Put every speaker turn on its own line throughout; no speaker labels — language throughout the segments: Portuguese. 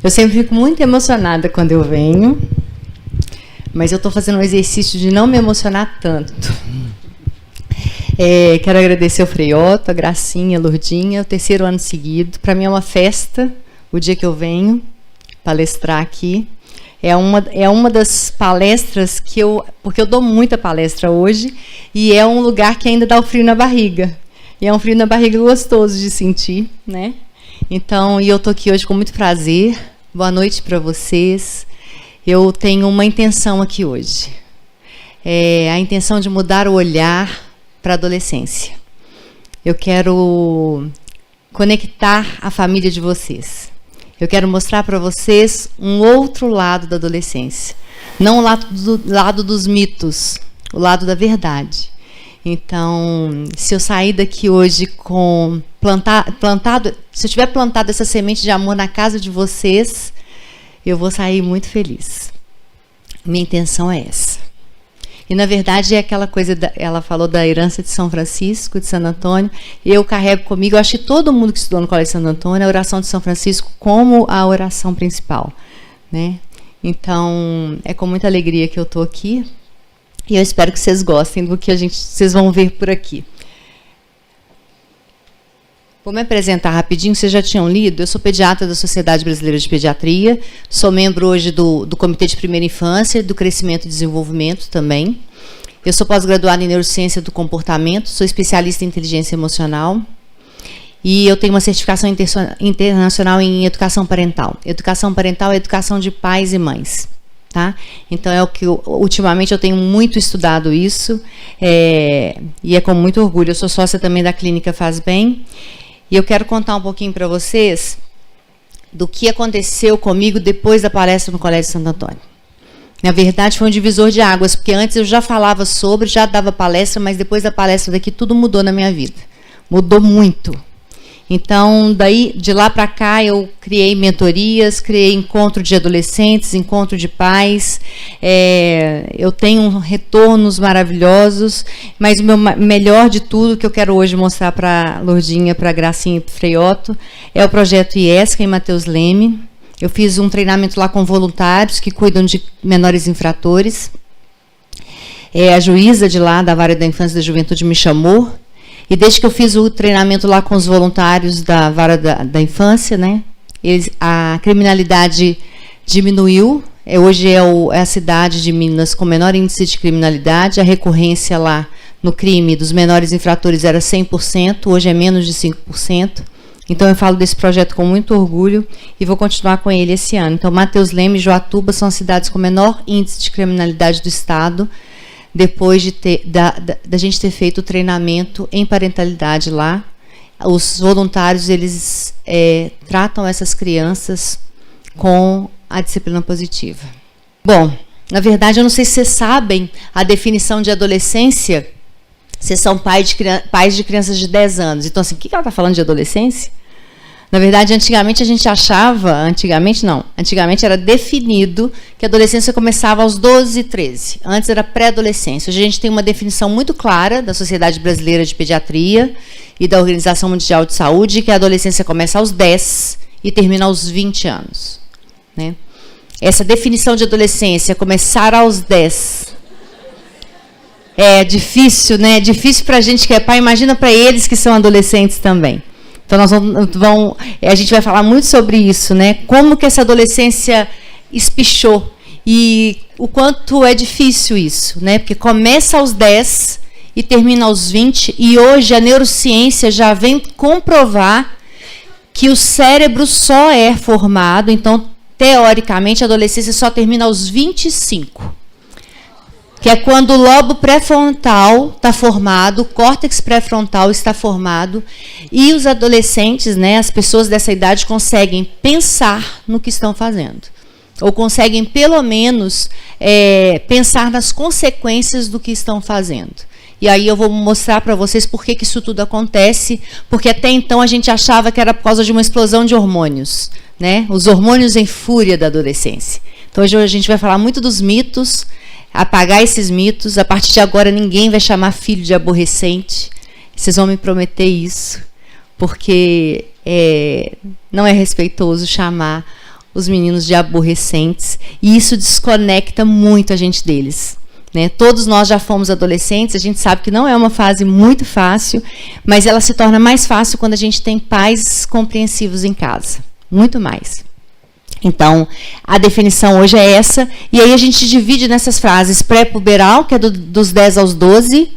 Eu sempre fico muito emocionada quando eu venho, mas eu estou fazendo um exercício de não me emocionar tanto. Quero agradecer ao Frei-Otto, a Gracinha, a Lourdinha, o 3º ano seguido. Para mim é uma festa o dia que eu venho palestrar aqui. É uma das palestras porque eu dou muita palestra hoje, e é um lugar que ainda dá o frio na barriga. E é um frio na barriga gostoso de sentir, né? Então, eu estou aqui hoje com muito prazer. Boa noite para vocês. Eu tenho uma intenção aqui hoje. A intenção de mudar o olhar para a adolescência. Eu quero conectar a família de vocês. Eu quero mostrar para vocês um outro lado da adolescência. Não o lado dos mitos, o lado da verdade. Então, se eu sair daqui hoje com se eu tiver plantado essa semente de amor na casa de vocês, eu vou sair muito feliz. Minha intenção é essa. E, na verdade, é aquela coisa, ela falou da herança de São Francisco, de Santo Antônio. Eu carrego comigo, eu acho que todo mundo que estudou no Colégio de Santo Antônio, a oração de São Francisco como a oração principal, né? Então, é com muita alegria que eu estou aqui. E eu espero que vocês gostem do que vocês vão ver por aqui. Vou me apresentar rapidinho, vocês já tinham lido. Eu sou pediatra da Sociedade Brasileira de Pediatria, sou membro hoje do Comitê de Primeira Infância, do Crescimento e Desenvolvimento também. Eu sou pós-graduada em Neurociência do Comportamento, sou especialista em Inteligência Emocional e eu tenho uma certificação internacional em Educação Parental. Educação Parental é educação de pais e mães. Tá? Então, é o que ultimamente eu tenho muito estudado isso, e é com muito orgulho. Eu sou sócia também da Clínica Faz Bem. E eu quero contar um pouquinho para vocês do que aconteceu comigo depois da palestra no Colégio de Santo Antônio. Na verdade, foi um divisor de águas, porque antes eu já falava sobre, já dava palestra, mas depois da palestra daqui tudo mudou na minha vida. Mudou muito. Então, de lá para cá, eu criei mentorias, criei encontro de adolescentes, encontro de pais. Eu tenho retornos maravilhosos, mas o melhor de tudo que eu quero hoje mostrar para a Lourdinha, para a Gracinha e para o Frei-Otto é o projeto IESCA em Matheus Leme. Eu fiz um treinamento lá com voluntários que cuidam de menores infratores. A juíza de lá, da Vara da Infância e da Juventude, me chamou. E desde que eu fiz o treinamento lá com os voluntários da Vara da Infância, né, a criminalidade diminuiu. Hoje é a cidade de Minas com menor índice de criminalidade. A recorrência lá no crime dos menores infratores era 100%, hoje é menos de 5%. Então, eu falo desse projeto com muito orgulho e vou continuar com ele esse ano. Então, Matheus Leme e Joatuba são as cidades com menor índice de criminalidade do Estado, depois da gente ter feito o treinamento em parentalidade lá. Os voluntários, eles tratam essas crianças com a disciplina positiva. Bom, na verdade, eu não sei se vocês sabem a definição de adolescência. Vocês são pais de crianças de 10 anos. Então, assim, o que ela está falando de adolescência? Na verdade, antigamente a gente achava, antigamente era definido que a adolescência começava aos 12, 13. Antes era pré-adolescência. Hoje a gente tem uma definição muito clara da Sociedade Brasileira de Pediatria e da Organização Mundial de Saúde, que a adolescência começa aos 10 e termina aos 20 anos. Né? Essa definição de adolescência, começar aos 10, é difícil, né? É difícil para a gente que é pai, imagina para eles que são adolescentes também. Então, a gente vai falar muito sobre isso, né? Como que essa adolescência espichou e o quanto é difícil isso, né? Porque começa aos 10 e termina aos 20, e hoje a neurociência já vem comprovar que o cérebro só é formado, então, teoricamente, a adolescência só termina aos 25. Que é quando o lobo pré-frontal está formado, o córtex pré-frontal está formado, e os adolescentes, né, as pessoas dessa idade, conseguem pensar no que estão fazendo. Ou conseguem, pelo menos, pensar nas consequências do que estão fazendo. E aí eu vou mostrar para vocês por que isso tudo acontece, porque até então a gente achava que era por causa de uma explosão de hormônios, né? Os hormônios em fúria da adolescência. Então, hoje a gente vai falar muito dos mitos, apagar esses mitos. A partir de agora, ninguém vai chamar filho de aborrecente. Vocês vão me prometer isso, porque não é respeitoso chamar os meninos de aborrecentes, e isso desconecta muito a gente deles. Né? Todos nós já fomos adolescentes, a gente sabe que não é uma fase muito fácil, mas ela se torna mais fácil quando a gente tem pais compreensivos em casa. Muito mais. Então, a definição hoje é essa, e aí a gente divide nessas frases: pré-puberal, que é dos 10 aos 12,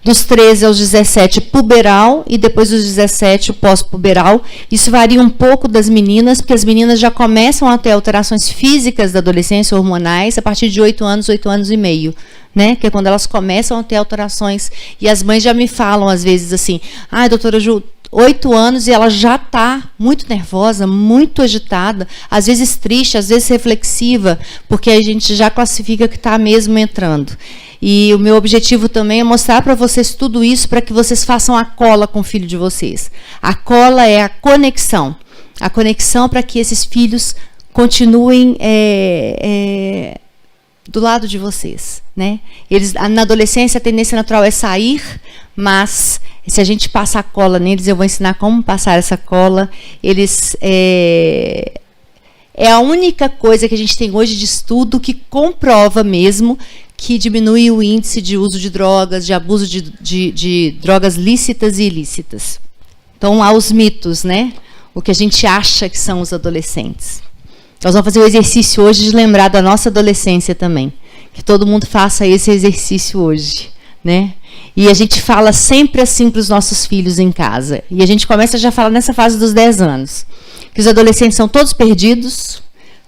dos 13 aos 17, puberal, e depois dos 17, o pós-puberal. Isso varia um pouco das meninas, porque as meninas já começam a ter alterações físicas da adolescência, hormonais, a partir de 8 anos e meio, né? Que é quando elas começam a ter alterações. E as mães já me falam, às vezes, assim: ai, doutora Ju, 8 anos e ela já está muito nervosa, muito agitada, às vezes triste, às vezes reflexiva, porque a gente já classifica que está mesmo entrando. E o meu objetivo também é mostrar para vocês tudo isso para que vocês façam a cola com o filho de vocês. A cola é a conexão para que esses filhos continuem do lado de vocês, né? Eles, na adolescência, a tendência natural é sair, mas se a gente passa a cola neles, eu vou ensinar como passar essa cola. Eles é a única coisa que a gente tem hoje de estudo que comprova mesmo que diminui o índice de uso de drogas, de abuso de drogas lícitas e ilícitas. Então, há os mitos, né? O que a gente acha que são os adolescentes. Nós vamos fazer o exercício hoje de lembrar da nossa adolescência também. Que todo mundo faça esse exercício hoje, né? E a gente fala sempre assim para os nossos filhos em casa. E a gente começa já a falar nessa fase dos 10 anos. Que os adolescentes são todos perdidos,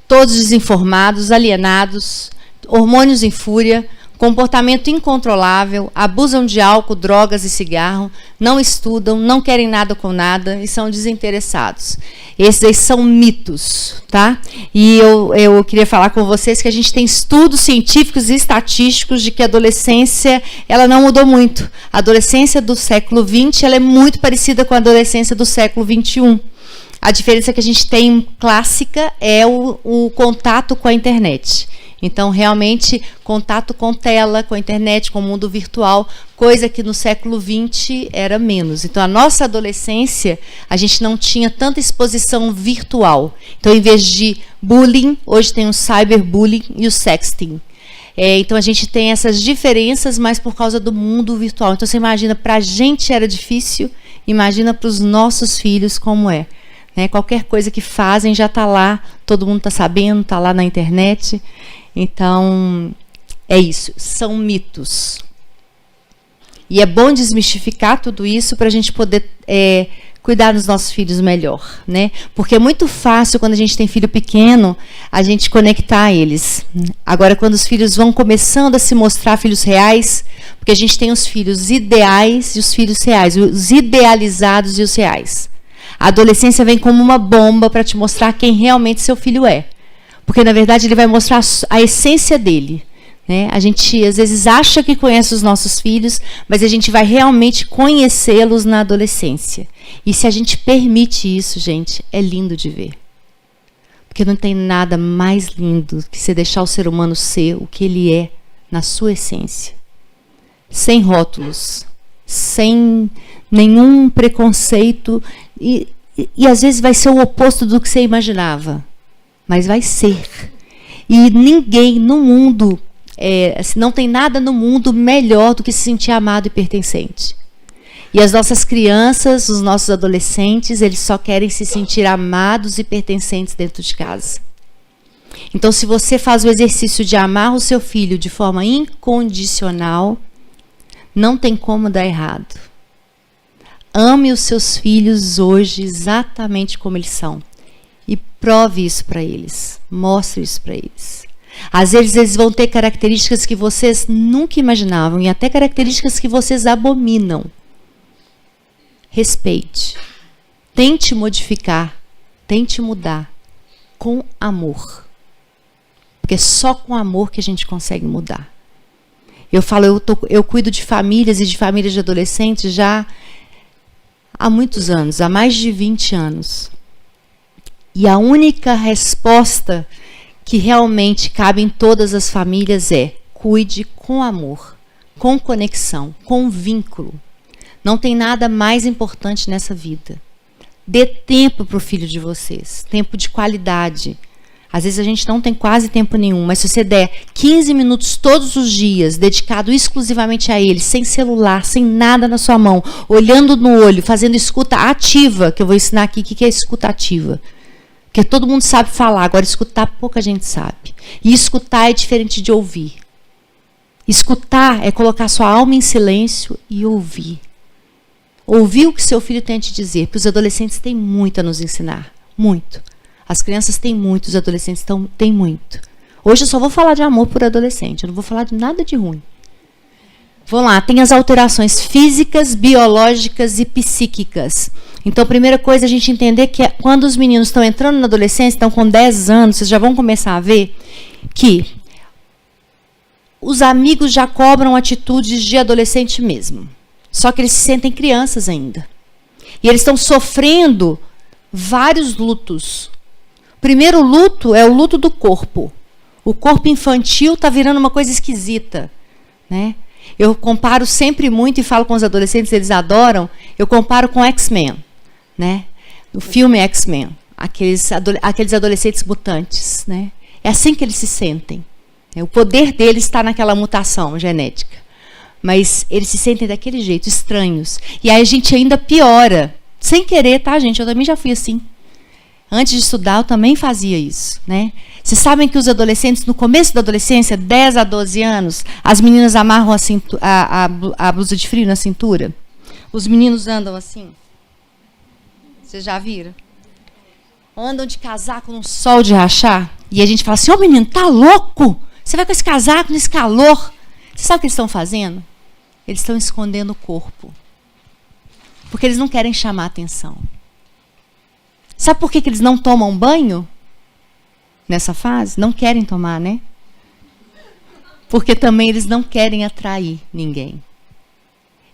todos desinformados, alienados, hormônios em fúria, comportamento incontrolável, abusam de álcool, drogas e cigarro, não estudam, não querem nada com nada e são desinteressados. Esses aí são mitos, tá? E eu queria falar com vocês que a gente tem estudos científicos e estatísticos de que a adolescência, ela não mudou muito. A adolescência do século XX, ela é muito parecida com a adolescência do século XXI. A diferença que a gente tem clássica é o contato com a internet. Então, realmente, contato com tela, com a internet, com o mundo virtual, coisa que no século XX era menos. Então, a nossa adolescência, a gente não tinha tanta exposição virtual. Então, em vez de bullying, hoje tem o cyberbullying e o sexting. Então, a gente tem essas diferenças, mas por causa do mundo virtual. Então, você imagina, para a gente era difícil, imagina para os nossos filhos como é. Qualquer coisa que fazem já está lá, todo mundo está sabendo, está lá na internet. Então, é isso, são mitos. E é bom desmistificar tudo isso para a gente poder cuidar dos nossos filhos melhor, né? Porque é muito fácil, quando a gente tem filho pequeno, a gente conectar eles. Agora, quando os filhos vão começando a se mostrar filhos reais, porque a gente tem os filhos ideais e os filhos reais, os idealizados e os reais. A adolescência vem como uma bomba para te mostrar quem realmente seu filho é. Porque, na verdade, ele vai mostrar a essência dele. Né? A gente, às vezes, acha que conhece os nossos filhos, mas a gente vai realmente conhecê-los na adolescência. E se a gente permite isso, gente, é lindo de ver. Porque não tem nada mais lindo que você deixar o ser humano ser o que ele é na sua essência. Sem rótulos, sem nenhum preconceito. E às vezes vai ser o oposto do que você imaginava. Mas vai ser. E ninguém no mundo, não tem nada no mundo melhor do que se sentir amado e pertencente. E as nossas crianças, os nossos adolescentes, eles só querem se sentir amados e pertencentes dentro de casa. Então, se você faz o exercício de amar o seu filho de forma incondicional, não tem como dar errado. Ame os seus filhos hoje exatamente como eles são. E prove isso para eles. Mostre isso para eles. Às vezes eles vão ter características que vocês nunca imaginavam e até características que vocês abominam. Respeite. Tente modificar. Tente mudar. Com amor. Porque é só com amor que a gente consegue mudar. Eu falo, eu cuido de famílias e de famílias de adolescentes já há muitos anos, há mais de 20 anos. E a única resposta que realmente cabe em todas as famílias é: cuide com amor, com conexão, com vínculo. Não tem nada mais importante nessa vida. Dê tempo para o filho de vocês, tempo de qualidade. Às vezes a gente não tem quase tempo nenhum, mas se você der 15 minutos todos os dias, dedicado exclusivamente a ele, sem celular, sem nada na sua mão, olhando no olho, fazendo escuta ativa, que eu vou ensinar aqui o que é escuta ativa. Porque todo mundo sabe falar, agora escutar pouca gente sabe. E escutar é diferente de ouvir. Escutar é colocar sua alma em silêncio e ouvir. Ouvir o que seu filho tem a te dizer, porque os adolescentes têm muito a nos ensinar, muito. As crianças têm muito, os adolescentes têm muito. Hoje eu só vou falar de amor por adolescente, eu não vou falar de nada de ruim. Vamos lá, tem as alterações físicas, biológicas e psíquicas. Então, a primeira coisa é a gente entender que quando os meninos estão entrando na adolescência, estão com 10 anos, vocês já vão começar a ver que os amigos já cobram atitudes de adolescente mesmo. Só que eles se sentem crianças ainda. E eles estão sofrendo vários lutos. O primeiro luto é o luto do corpo. O corpo infantil está virando uma coisa esquisita, né? Eu comparo sempre muito e falo com os adolescentes, eles adoram, eu comparo com X-Men, né? O filme X-Men, aqueles adolescentes mutantes, né? É assim que eles se sentem. O poder deles está naquela mutação genética. Mas eles se sentem daquele jeito, estranhos. E aí a gente ainda piora. Sem querer, tá, gente? Eu também já fui assim. Antes de estudar, eu também fazia isso, né? Vocês sabem que os adolescentes, no começo da adolescência, 10 a 12 anos, as meninas amarram a blusa de frio na cintura. Os meninos andam assim. Vocês já viram? Andam de casaco num sol de rachar. E a gente fala assim, ô menino, tá louco? Você vai com esse casaco nesse calor. Você sabe o que eles estão fazendo? Eles estão escondendo o corpo. Porque eles não querem chamar atenção. Sabe por que eles não tomam banho nessa fase? Não querem tomar, né? Porque também eles não querem atrair ninguém.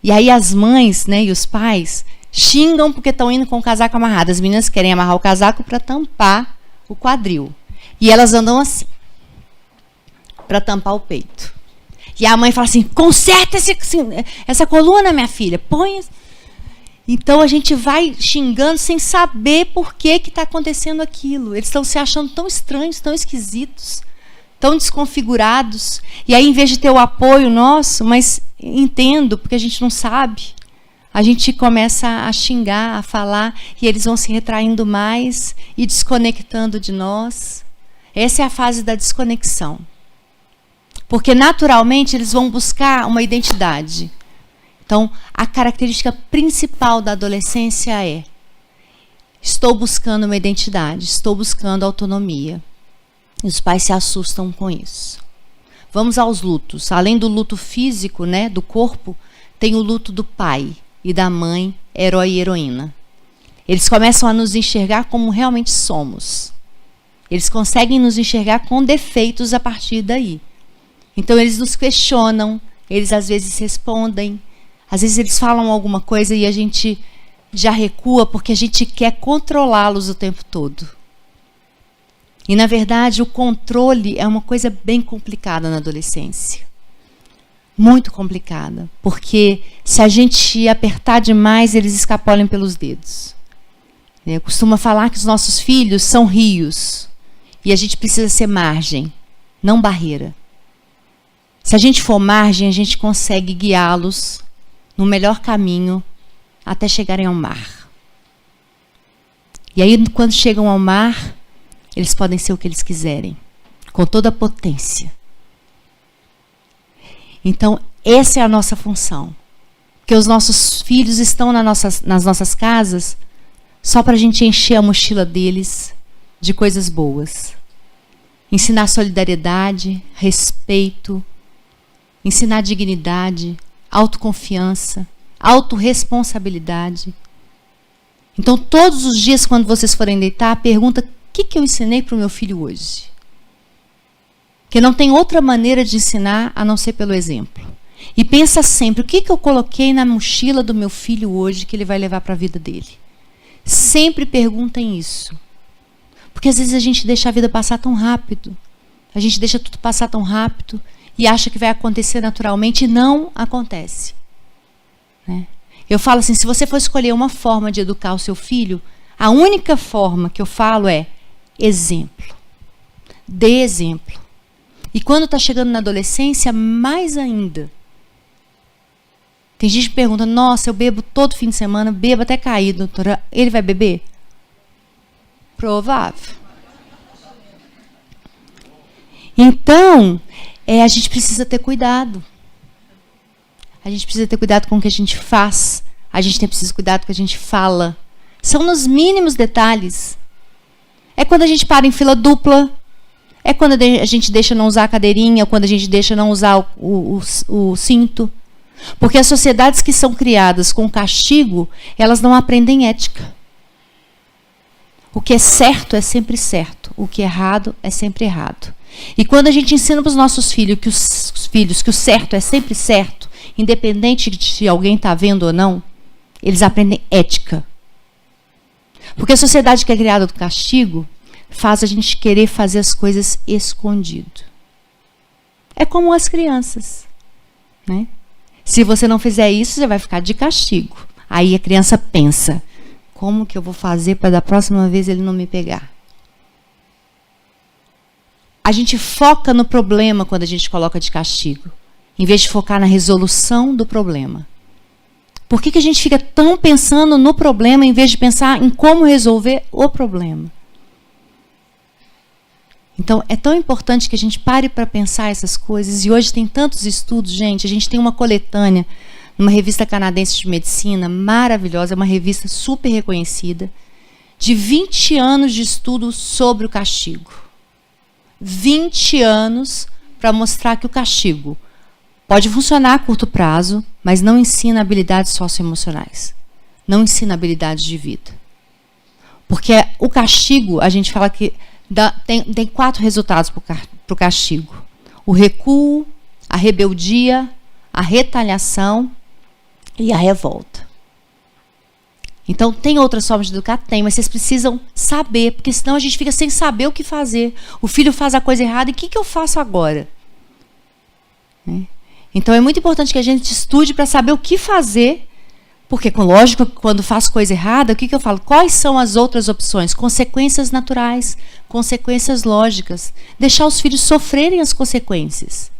E aí as mães, né, e os pais xingam porque estão indo com o casaco amarrado. As meninas querem amarrar o casaco para tampar o quadril. E elas andam assim, para tampar o peito. E a mãe fala assim, conserta essa coluna, minha filha, põe... Então a gente vai xingando sem saber por que está acontecendo aquilo. Eles estão se achando tão estranhos, tão esquisitos, tão desconfigurados. E aí, em vez de ter o apoio nosso, mas entendo, porque a gente não sabe, a gente começa a xingar, a falar, e eles vão se retraindo mais e desconectando de nós. Essa é a fase da desconexão. Porque naturalmente eles vão buscar uma identidade. Então, a característica principal da adolescência é: estou buscando uma identidade, estou buscando autonomia. E os pais se assustam com isso. Vamos aos lutos. Além do luto físico, né, do corpo, tem o luto do pai e da mãe, herói e heroína. Eles começam a nos enxergar como realmente somos. Eles conseguem nos enxergar com defeitos a partir daí. Então, eles nos questionam, eles às vezes respondem. Às vezes eles falam alguma coisa e a gente já recua porque a gente quer controlá-los o tempo todo. E, na verdade, o controle é uma coisa bem complicada na adolescência. Muito complicada. Porque se a gente apertar demais, eles escapolam pelos dedos. Eu costumo falar que os nossos filhos são rios. E a gente precisa ser margem, não barreira. Se a gente for margem, a gente consegue guiá-los no melhor caminho até chegarem ao mar. E aí, quando chegam ao mar, eles podem ser o que eles quiserem, com toda a potência. Então, essa é a nossa função. Porque os nossos filhos estão nas nossas casas só para a gente encher a mochila deles de coisas boas. Ensinar solidariedade, respeito, ensinar dignidade, autoconfiança, autorresponsabilidade. Então, todos os dias, quando vocês forem deitar, pergunta: o que eu ensinei para o meu filho hoje? Porque não tem outra maneira de ensinar a não ser pelo exemplo. E pensa sempre: o que eu coloquei na mochila do meu filho hoje que ele vai levar para a vida dele? Sempre perguntem isso. Porque às vezes a gente deixa a vida passar tão rápido. A gente deixa tudo passar tão rápido e acha que vai acontecer naturalmente, e não acontece. Né? Eu falo assim, se você for escolher uma forma de educar o seu filho, a única forma que eu falo é exemplo. Dê exemplo. E quando está chegando na adolescência, mais ainda. Tem gente que pergunta, nossa, eu bebo todo fim de semana, bebo até cair, doutora. Ele vai beber? Provável. Então, a gente precisa ter cuidado. A gente precisa ter cuidado com o que a gente faz. A gente precisa ter cuidado com o que a gente fala. São nos mínimos detalhes. É quando a gente para em fila dupla. É quando a gente deixa não usar a cadeirinha. Ou quando a gente deixa não usar o cinto. Porque as sociedades que são criadas com castigo, elas não aprendem ética. O que é certo é sempre certo. O que é errado é sempre errado. E quando a gente ensina para os nossos filhos que o certo é sempre certo, independente de se alguém está vendo ou não, eles aprendem ética. Porque a sociedade que é criada do castigo faz a gente querer fazer as coisas escondido. É como as crianças, né? Se você não fizer isso, você vai ficar de castigo. Aí a criança pensa, como que eu vou fazer para da próxima vez ele não me pegar? A gente foca no problema quando a gente coloca de castigo, em vez de focar na resolução do problema. Por que a gente fica tão pensando no problema, em vez de pensar em como resolver o problema? Então, é tão importante que a gente pare para pensar essas coisas. E hoje tem tantos estudos, gente. A gente tem uma coletânea numa revista canadense de medicina maravilhosa, é uma revista super reconhecida, de 20 anos de estudo sobre o castigo. 20 anos para mostrar que o castigo pode funcionar a curto prazo, mas não ensina habilidades socioemocionais. Não ensina habilidades de vida. Porque o castigo, a gente fala que tem 4 resultados para o castigo. O recuo, a rebeldia, a retaliação e a revolta. Então, tem outras formas de educar? Tem, mas vocês precisam saber, porque senão a gente fica sem saber o que fazer. O filho faz a coisa errada, e o que eu faço agora? Então, é muito importante que a gente estude para saber o que fazer, porque, lógico, quando faz coisa errada, o que eu falo? Quais são as outras opções? Consequências naturais, consequências lógicas. Deixar os filhos sofrerem as consequências.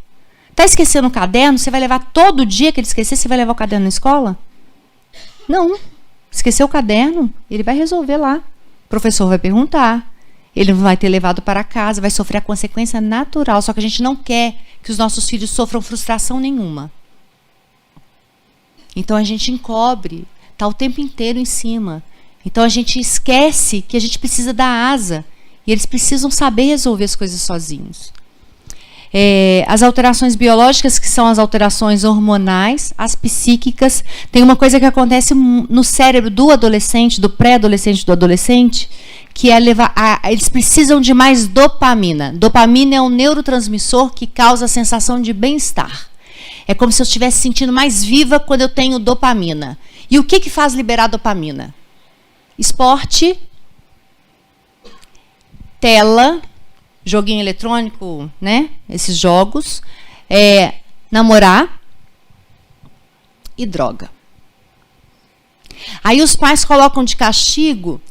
Está esquecendo o caderno? Você vai levar todo dia que ele esquecer, você vai levar o caderno na escola? Não. Esqueceu o caderno, ele vai resolver lá. O professor vai perguntar. Ele não vai ter levado para casa, vai sofrer a consequência natural. Só que a gente não quer que os nossos filhos sofram frustração nenhuma. Então a gente encobre, está o tempo inteiro em cima. Então a gente esquece que a gente precisa dar asa. E eles precisam saber resolver as coisas sozinhos. As alterações biológicas, que são as alterações hormonais, as psíquicas. Tem uma coisa que acontece no cérebro do adolescente, do pré-adolescente, do adolescente, que é eles precisam de mais dopamina. Dopamina é um neurotransmissor que causa a sensação de bem-estar. É como se eu estivesse sentindo mais viva quando eu tenho dopamina. E o que faz liberar dopamina? Esporte, tela, joguinho eletrônico, né? Esses jogos, namorar e droga. Aí os pais colocam de castigo,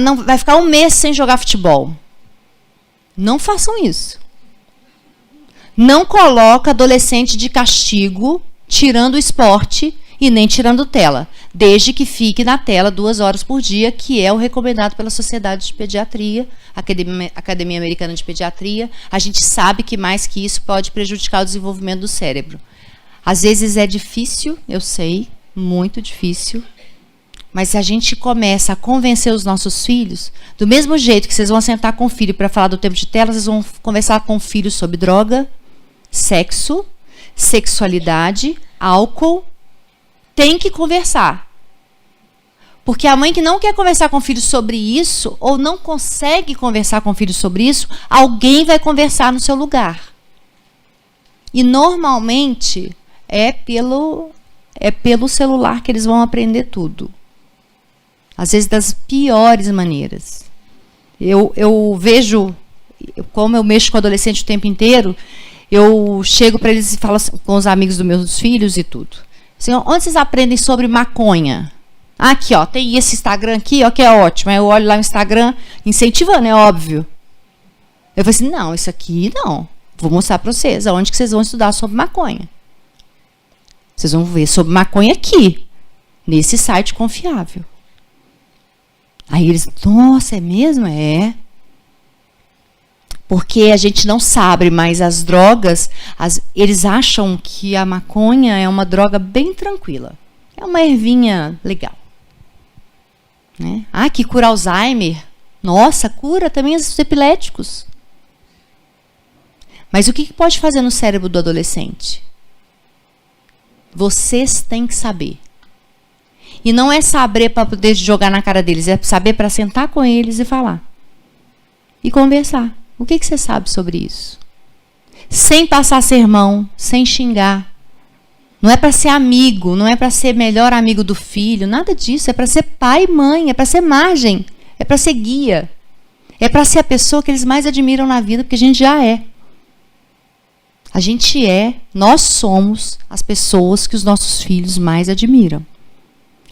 não, vai ficar 1 mês sem jogar futebol. Não façam isso. Não coloca adolescente de castigo, tirando o esporte e nem tirando tela, desde que fique na tela 2 horas por dia, que é o recomendado pela Sociedade de Pediatria, Academia Americana de Pediatria. A gente sabe que mais que isso pode prejudicar o desenvolvimento do cérebro. Às vezes é difícil, eu sei, muito difícil, mas se a gente começa a convencer os nossos filhos, do mesmo jeito que vocês vão sentar com o filho para falar do tempo de tela, vocês vão conversar com o filho sobre droga, sexo, sexualidade, álcool. Tem que conversar. Porque a mãe que não quer conversar com o filho sobre isso, ou não consegue conversar com o filho sobre isso, alguém vai conversar no seu lugar. E normalmente é pelo celular que eles vão aprender tudo. Às vezes das piores maneiras. Eu vejo, como eu mexo com adolescente o tempo inteiro, eu chego para eles e falo assim, com os amigos dos meus filhos e tudo. Assim, onde vocês aprendem sobre maconha? Aqui, ó, tem esse Instagram aqui, ó, que é ótimo. Aí eu olho lá no Instagram, incentivando, é óbvio. Eu falei assim, não, isso aqui não. Vou mostrar para vocês aonde que vocês vão estudar sobre maconha. Vocês vão ver sobre maconha aqui, nesse site confiável. Aí eles, nossa, é mesmo? É. Porque a gente não sabe, mas as drogas, eles acham que a maconha é uma droga bem tranquila. É uma ervinha legal. Né? Ah, que cura Alzheimer. Nossa, cura também os epiléticos. Mas o que pode fazer no cérebro do adolescente? Vocês têm que saber. E não é saber para poder jogar na cara deles, é saber para sentar com eles e falar. E conversar. O que você sabe sobre isso? Sem passar sermão, sem xingar. Não é para ser amigo, não é para ser melhor amigo do filho, nada disso. É para ser pai e mãe, é para ser margem, é para ser guia. É para ser a pessoa que eles mais admiram na vida, porque a gente já é. A gente nós somos as pessoas que os nossos filhos mais admiram.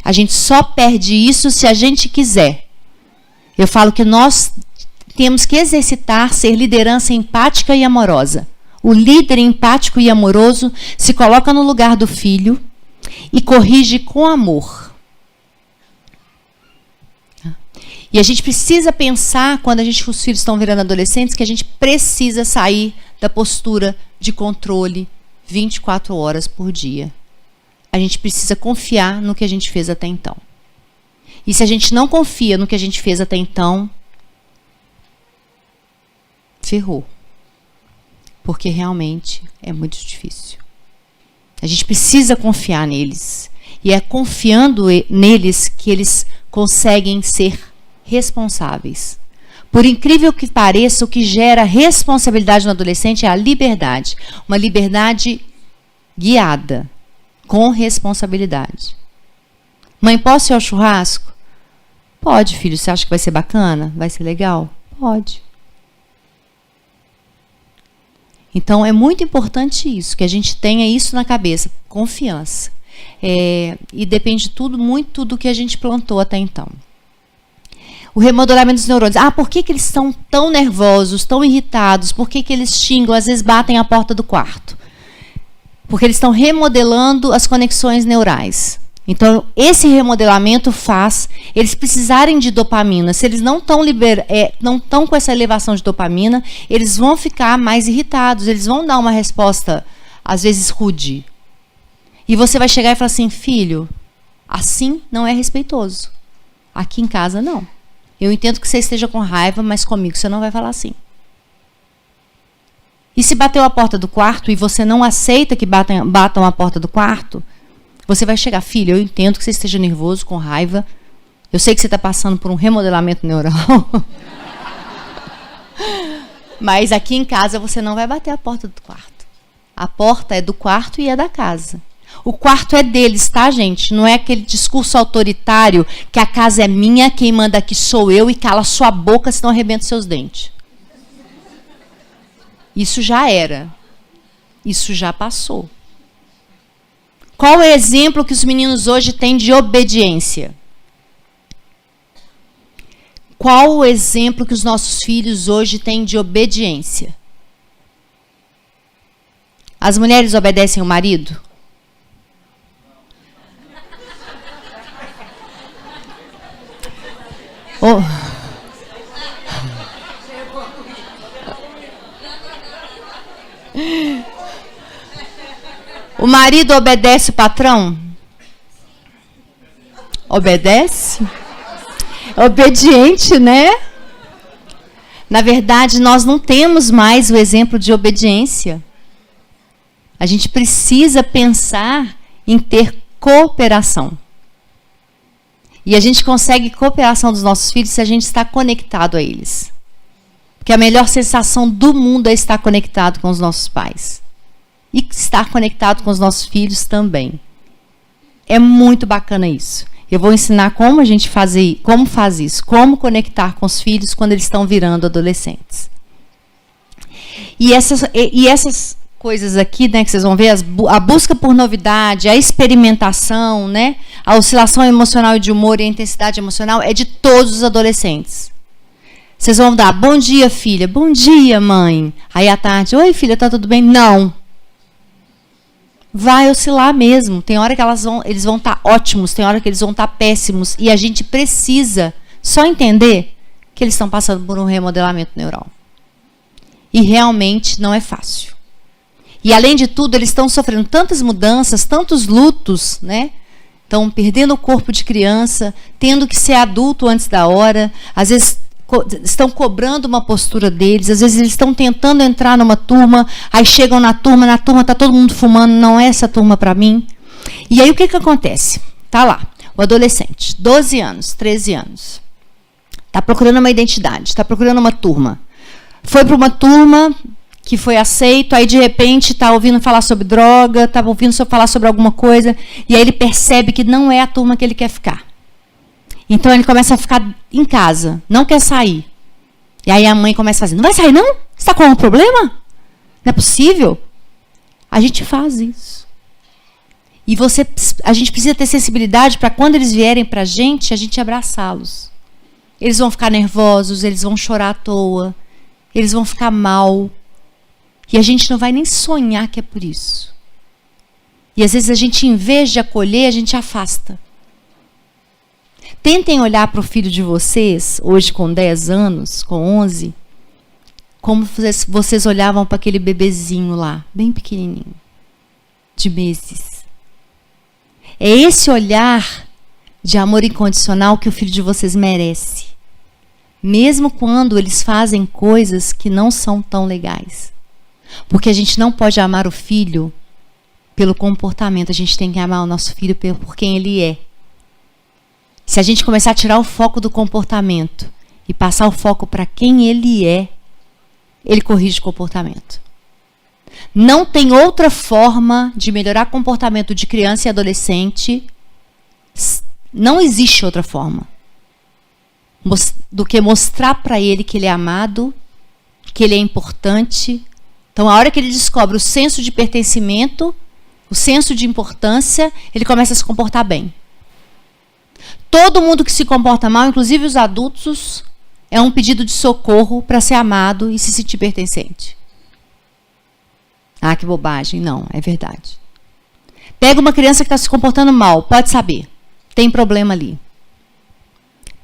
A gente só perde isso se a gente quiser. Eu falo que nós temos que exercitar ser liderança empática e amorosa. O líder empático e amoroso se coloca no lugar do filho e corrige com amor. E a gente precisa pensar, quando os filhos estão virando adolescentes, que a gente precisa sair da postura de controle 24 horas por dia. A gente precisa confiar no que a gente fez até então. E se a gente não confia no que a gente fez até então, ferrou. Porque realmente é muito difícil. A gente precisa confiar neles. E é confiando neles que eles conseguem ser responsáveis. Por incrível que pareça, o que gera responsabilidade no adolescente é a liberdade. Uma liberdade guiada, com responsabilidade. Mãe, posso ir ao churrasco? Pode, filho. Você acha que vai ser bacana? Vai ser legal? Pode. Então, é muito importante isso, que a gente tenha isso na cabeça, confiança. E depende muito do que a gente plantou até então. O remodelamento dos neurônios. Ah, por que eles estão tão nervosos, tão irritados? Por que eles xingam, às vezes batem a porta do quarto? Porque eles estão remodelando as conexões neurais. Então, esse remodelamento faz eles precisarem de dopamina. Se eles não estão com essa elevação de dopamina, eles vão ficar mais irritados, eles vão dar uma resposta, às vezes, rude. E você vai chegar e falar assim, filho, assim não é respeitoso. Aqui em casa, não. Eu entendo que você esteja com raiva, mas comigo você não vai falar assim. E se bateu a porta do quarto e você não aceita que batam a porta do quarto, você vai chegar, filho, eu entendo que você esteja nervoso, com raiva. Eu sei que você está passando por um remodelamento neural. Mas aqui em casa você não vai bater a porta do quarto. A porta é do quarto e é da casa. O quarto é deles, tá, gente? Não é aquele discurso autoritário que a casa é minha, quem manda aqui sou eu e cala sua boca, senão arrebenta seus dentes. Isso já era. Isso já passou. Qual é o exemplo que os meninos hoje têm de obediência? Qual o exemplo que os nossos filhos hoje têm de obediência? As mulheres obedecem o marido? Oh. O marido obedece o patrão? Obedece? Obediente, né? Na verdade, nós não temos mais o exemplo de obediência. A gente precisa pensar em ter cooperação. E a gente consegue cooperação dos nossos filhos se a gente está conectado a eles. Porque a melhor sensação do mundo é estar conectado com os nossos pais. E estar conectado com os nossos filhos também. É muito bacana isso. Eu vou ensinar como a gente faz isso, como conectar com os filhos quando eles estão virando adolescentes. E essas coisas aqui, né, que vocês vão ver, a busca por novidade, a experimentação, né, a oscilação emocional e de humor e a intensidade emocional é de todos os adolescentes. Vocês vão dar bom dia, filha, bom dia, mãe. Aí à tarde, oi, filha, tá tudo bem? Não. Vai oscilar mesmo. Tem hora que eles vão estar ótimos, tem hora que eles vão estar péssimos. E a gente precisa só entender que eles estão passando por um remodelamento neural. E realmente não é fácil. E além de tudo, eles estão sofrendo tantas mudanças, tantos lutos, né? Estão perdendo o corpo de criança, tendo que ser adulto antes da hora, às vezes estão cobrando uma postura deles, às vezes eles estão tentando entrar numa turma, aí chegam na turma está todo mundo fumando, não é essa turma para mim. E aí o que acontece? Tá lá, o adolescente, 12 anos, 13 anos, está procurando uma identidade, está procurando uma turma. Foi para uma turma que foi aceito, aí de repente está ouvindo falar sobre droga, está ouvindo falar sobre alguma coisa, e aí ele percebe que não é a turma que ele quer ficar. Então ele começa a ficar em casa, não quer sair. E aí a mãe começa a fazer, não vai sair não? Você está com algum problema? Não é possível? A gente faz isso. E a gente precisa ter sensibilidade para quando eles vierem para a gente abraçá-los. Eles vão ficar nervosos, eles vão chorar à toa, eles vão ficar mal. E a gente não vai nem sonhar que é por isso. E às vezes a gente, em vez de acolher, a gente afasta. Tentem olhar para o filho de vocês, hoje com 10 anos, com 11, como vocês olhavam para aquele bebezinho lá, bem pequenininho, de meses. É esse olhar de amor incondicional que o filho de vocês merece. Mesmo quando eles fazem coisas que não são tão legais. Porque a gente não pode amar o filho pelo comportamento, a gente tem que amar o nosso filho por quem ele é. Se a gente começar a tirar o foco do comportamento e passar o foco para quem ele é, ele corrige o comportamento. Não tem outra forma de melhorar o comportamento de criança e adolescente, não existe outra forma, do que mostrar para ele que ele é amado, que ele é importante. Então, a hora que ele descobre o senso de pertencimento, o senso de importância, ele começa a se comportar bem. Todo mundo que se comporta mal, inclusive os adultos, é um pedido de socorro para ser amado e se sentir pertencente. Ah, que bobagem. Não, é verdade. Pega uma criança que está se comportando mal, pode saber. Tem problema ali.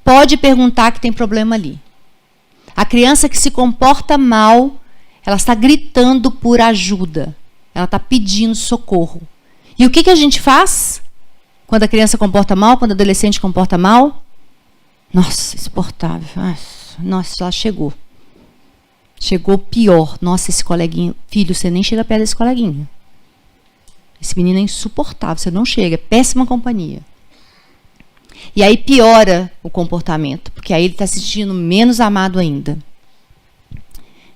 Pode perguntar que tem problema ali. A criança que se comporta mal, ela está gritando por ajuda. Ela está pedindo socorro. E o que a gente faz quando a criança comporta mal, quando o adolescente comporta mal? Nossa, insuportável. Nossa, ela chegou. Chegou pior. Nossa, esse coleguinha. Filho, você nem chega perto desse coleguinha. Esse menino é insuportável. Você não chega. É péssima companhia. E aí piora o comportamento. Porque aí ele está se sentindo menos amado ainda.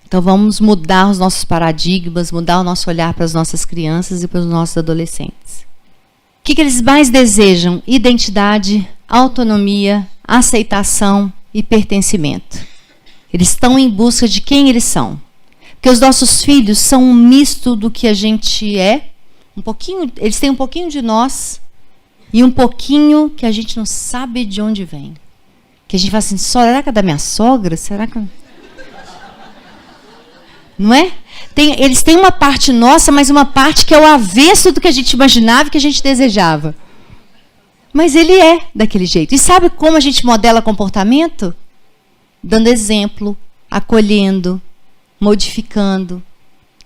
Então vamos mudar os nossos paradigmas, mudar o nosso olhar para as nossas crianças e para os nossos adolescentes. O que eles mais desejam? Identidade, autonomia, aceitação e pertencimento. Eles estão em busca de quem eles são. Porque os nossos filhos são um misto do que a gente é, eles têm um pouquinho de nós e um pouquinho que a gente não sabe de onde vem. Que a gente fala assim, será que é da minha sogra? Será que... Não é? Eles têm uma parte nossa, mas uma parte que é o avesso do que a gente imaginava e que a gente desejava. Mas ele é daquele jeito. E sabe como a gente modela comportamento? Dando exemplo, acolhendo, modificando,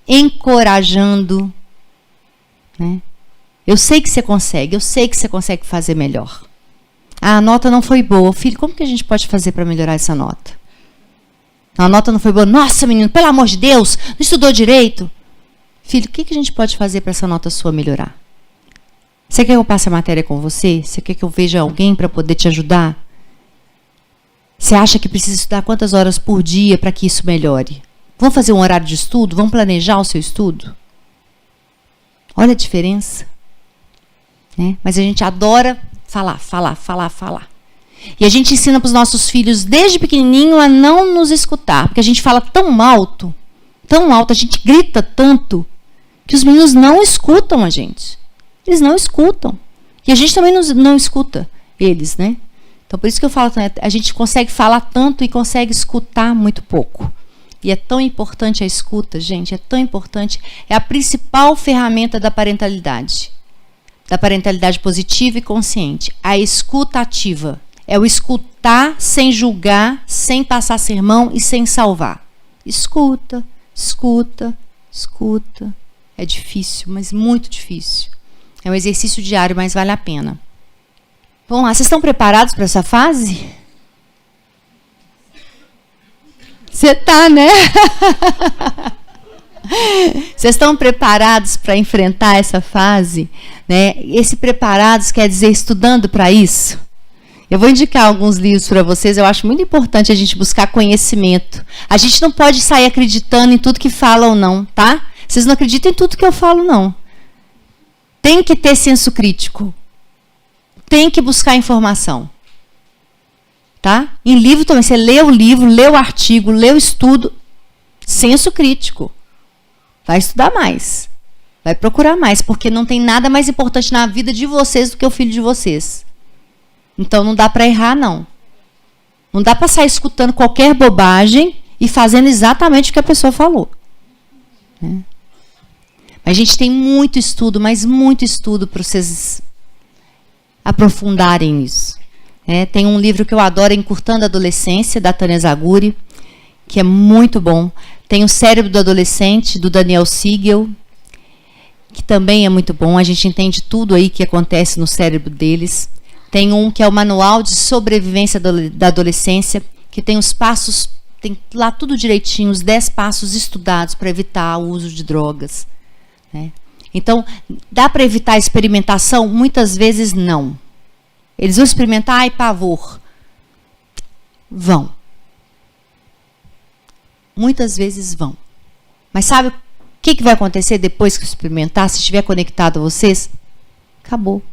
encorajando. Né? Eu sei que você consegue fazer melhor. Ah, a nota não foi boa. Filho, como que a gente pode fazer para melhorar essa nota? A nota não foi boa. Nossa, menino, pelo amor de Deus, não estudou direito. Filho, o que a gente pode fazer para essa nota sua melhorar? Você quer que eu passe a matéria com você? Você quer que eu veja alguém para poder te ajudar? Você acha que precisa estudar quantas horas por dia para que isso melhore? Vamos fazer um horário de estudo? Vamos planejar o seu estudo? Olha a diferença. Né? Mas a gente adora falar. E a gente ensina para os nossos filhos, desde pequenininho, a não nos escutar. Porque a gente fala tão alto, a gente grita tanto, que os meninos não escutam a gente. Eles não escutam. E a gente também não escuta eles, né? Então, por isso que eu falo, a gente consegue falar tanto e consegue escutar muito pouco. E é tão importante a escuta, gente, é tão importante. É a principal ferramenta da parentalidade positiva e consciente. A escuta ativa. É o escutar sem julgar, sem passar sermão e sem salvar. Escuta, escuta, escuta. É difícil, mas muito difícil. É um exercício diário, mas vale a pena. Vamos lá, vocês estão preparados para essa fase? Você está, né? Vocês estão preparados para enfrentar essa fase? Né? Esse preparados quer dizer estudando para isso? Eu vou indicar alguns livros para vocês. Eu acho muito importante a gente buscar conhecimento. A gente não pode sair acreditando em tudo que fala ou não, tá? Vocês não acreditam em tudo que eu falo, não. Tem que ter senso crítico. Tem que buscar informação. Tá? Em livro também, você lê o livro, lê o artigo, lê o estudo, senso crítico. Vai estudar mais. Vai procurar mais, porque não tem nada mais importante na vida de vocês do que o filho de vocês. Então não dá para errar, não. Não dá para sair escutando qualquer bobagem e fazendo exatamente o que a pessoa falou. Né? A gente tem muito estudo, mas muito estudo para vocês aprofundarem nisso. Tem um livro que eu adoro, Encurtando a Adolescência, da Tânia Zaguri, que é muito bom. Tem o Cérebro do Adolescente, do Daniel Siegel, que também é muito bom. A gente entende tudo aí que acontece no cérebro deles. Tem um que é o Manual de Sobrevivência da Adolescência, que tem os passos, tem lá tudo direitinho, os 10 passos estudados para evitar o uso de drogas. Né? Então, dá para evitar a experimentação? Muitas vezes não. Eles vão experimentar, ai, pavor. Vão. Muitas vezes vão. Mas sabe o que vai acontecer depois que experimentar? Se estiver conectado a vocês, acabou.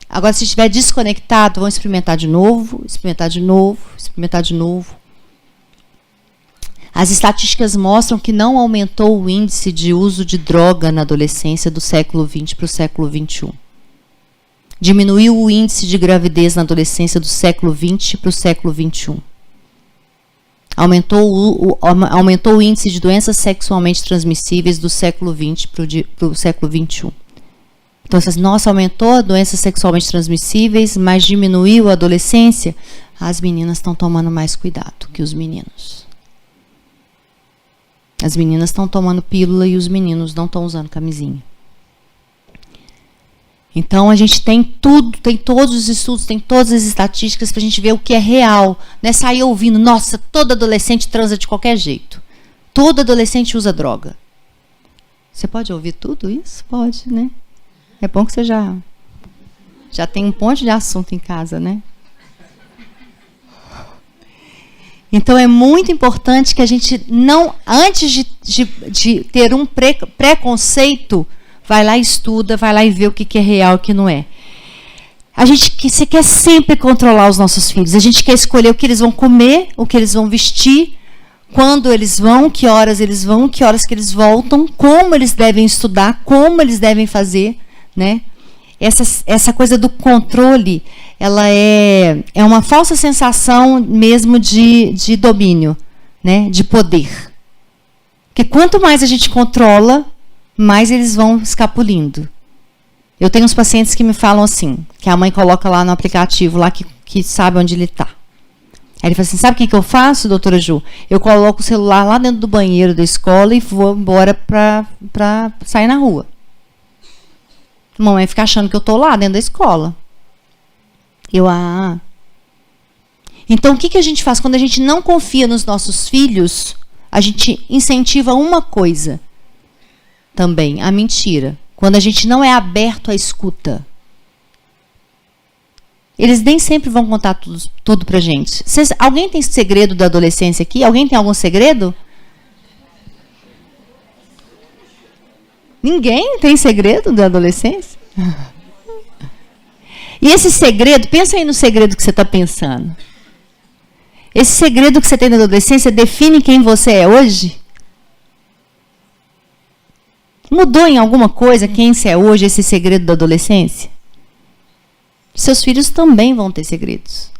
Agora, se estiver desconectado, vão experimentar de novo, experimentar de novo, experimentar de novo. As estatísticas mostram que não aumentou o índice de uso de droga na adolescência do século XX para o século XXI. Diminuiu o índice de gravidez na adolescência do século XX para o século XXI. Aumentou o índice de doenças sexualmente transmissíveis do século XX para o século XXI. Então, nossa, aumentou as doenças sexualmente transmissíveis, mas diminuiu a adolescência. As meninas estão tomando mais cuidado que os meninos. As meninas estão tomando pílula e os meninos não estão usando camisinha. Então, a gente tem tudo, tem todos os estudos, tem todas as estatísticas para a gente ver o que é real. Não é sair ouvindo, nossa, todo adolescente transa de qualquer jeito. Todo adolescente usa droga. Você pode ouvir tudo isso? Pode, né? É bom que você já tem um monte de assunto em casa, né? Então, é muito importante que a gente não, antes de ter um preconceito, vai lá e estuda, vai lá e vê o que é real e o que não é. Você quer sempre controlar os nossos filhos. A gente quer escolher o que eles vão comer, o que eles vão vestir, quando eles vão, que horas que eles voltam, como eles devem estudar, como eles devem fazer. Né? Essa coisa do controle, ela é uma falsa sensação mesmo de domínio, né? De poder. Porque quanto mais a gente controla, mais eles vão escapulindo. Eu tenho uns pacientes que me falam assim, que a mãe coloca lá no aplicativo, lá que sabe onde ele está. Aí ele fala assim, sabe o que eu faço, doutora Ju? Eu coloco o celular lá dentro do banheiro da escola e vou embora para sair na rua. A mamãe fica achando que eu estou lá dentro da escola. Então, o que a gente faz? Quando a gente não confia nos nossos filhos, a gente incentiva uma coisa também, a mentira. Quando a gente não é aberto à escuta. Eles nem sempre vão contar tudo pra gente. Alguém tem segredo da adolescência aqui? Alguém tem algum segredo? Ninguém tem segredo da adolescência? E esse segredo, pensa aí no segredo que você está pensando. Esse segredo que você tem na adolescência define quem você é hoje? Mudou em alguma coisa quem você é hoje, esse segredo da adolescência? Seus filhos também vão ter segredos.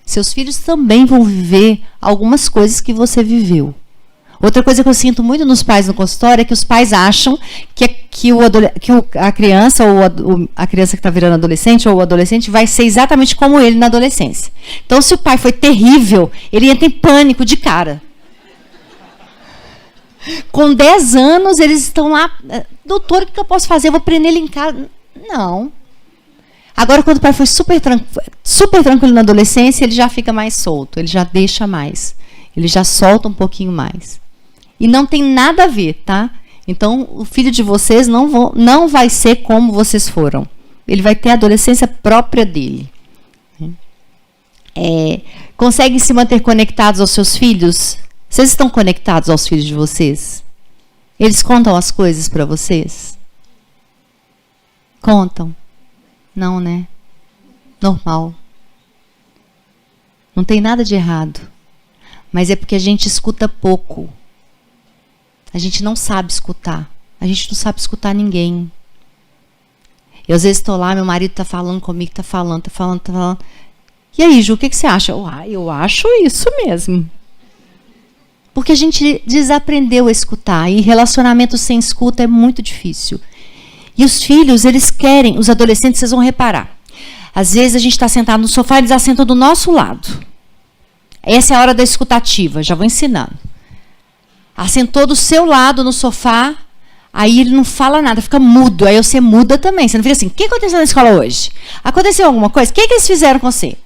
Seus filhos também vão viver algumas coisas que você viveu. Outra coisa que eu sinto muito nos pais no consultório é que os pais acham que a criança ou a criança que está virando adolescente ou o adolescente vai ser exatamente como ele na adolescência. Então, se o pai foi terrível, ele entra em pânico de cara. Com 10 anos, eles estão lá, doutor, o que eu posso fazer? Eu vou prender ele em casa. Não. Agora, quando o pai foi super tranquilo na adolescência, ele já fica mais solto, ele já deixa mais, ele já solta um pouquinho mais. E não tem nada a ver, tá? Então, o filho de vocês não vai ser como vocês foram. Ele vai ter a adolescência própria dele. Conseguem se manter conectados aos seus filhos? Vocês estão conectados aos filhos de vocês? Eles contam as coisas para vocês? Contam? Não, né? Normal. Não tem nada de errado. Mas é porque a gente escuta pouco. A gente não sabe escutar. A gente não sabe escutar ninguém. Eu às vezes estou lá, meu marido está falando comigo, está falando. E aí, Ju, o que você acha? Eu acho isso mesmo. Porque a gente desaprendeu a escutar. E relacionamento sem escuta é muito difícil. E os filhos, eles querem, os adolescentes, vocês vão reparar. Às vezes a gente está sentado no sofá, eles assentam do nosso lado. Essa é a hora da escutativa, já vou ensinando. Assentou do seu lado no sofá, aí ele não fala nada, fica mudo. Aí você muda também. Você não fica assim, o que aconteceu na escola hoje? Aconteceu alguma coisa? O que eles fizeram com você?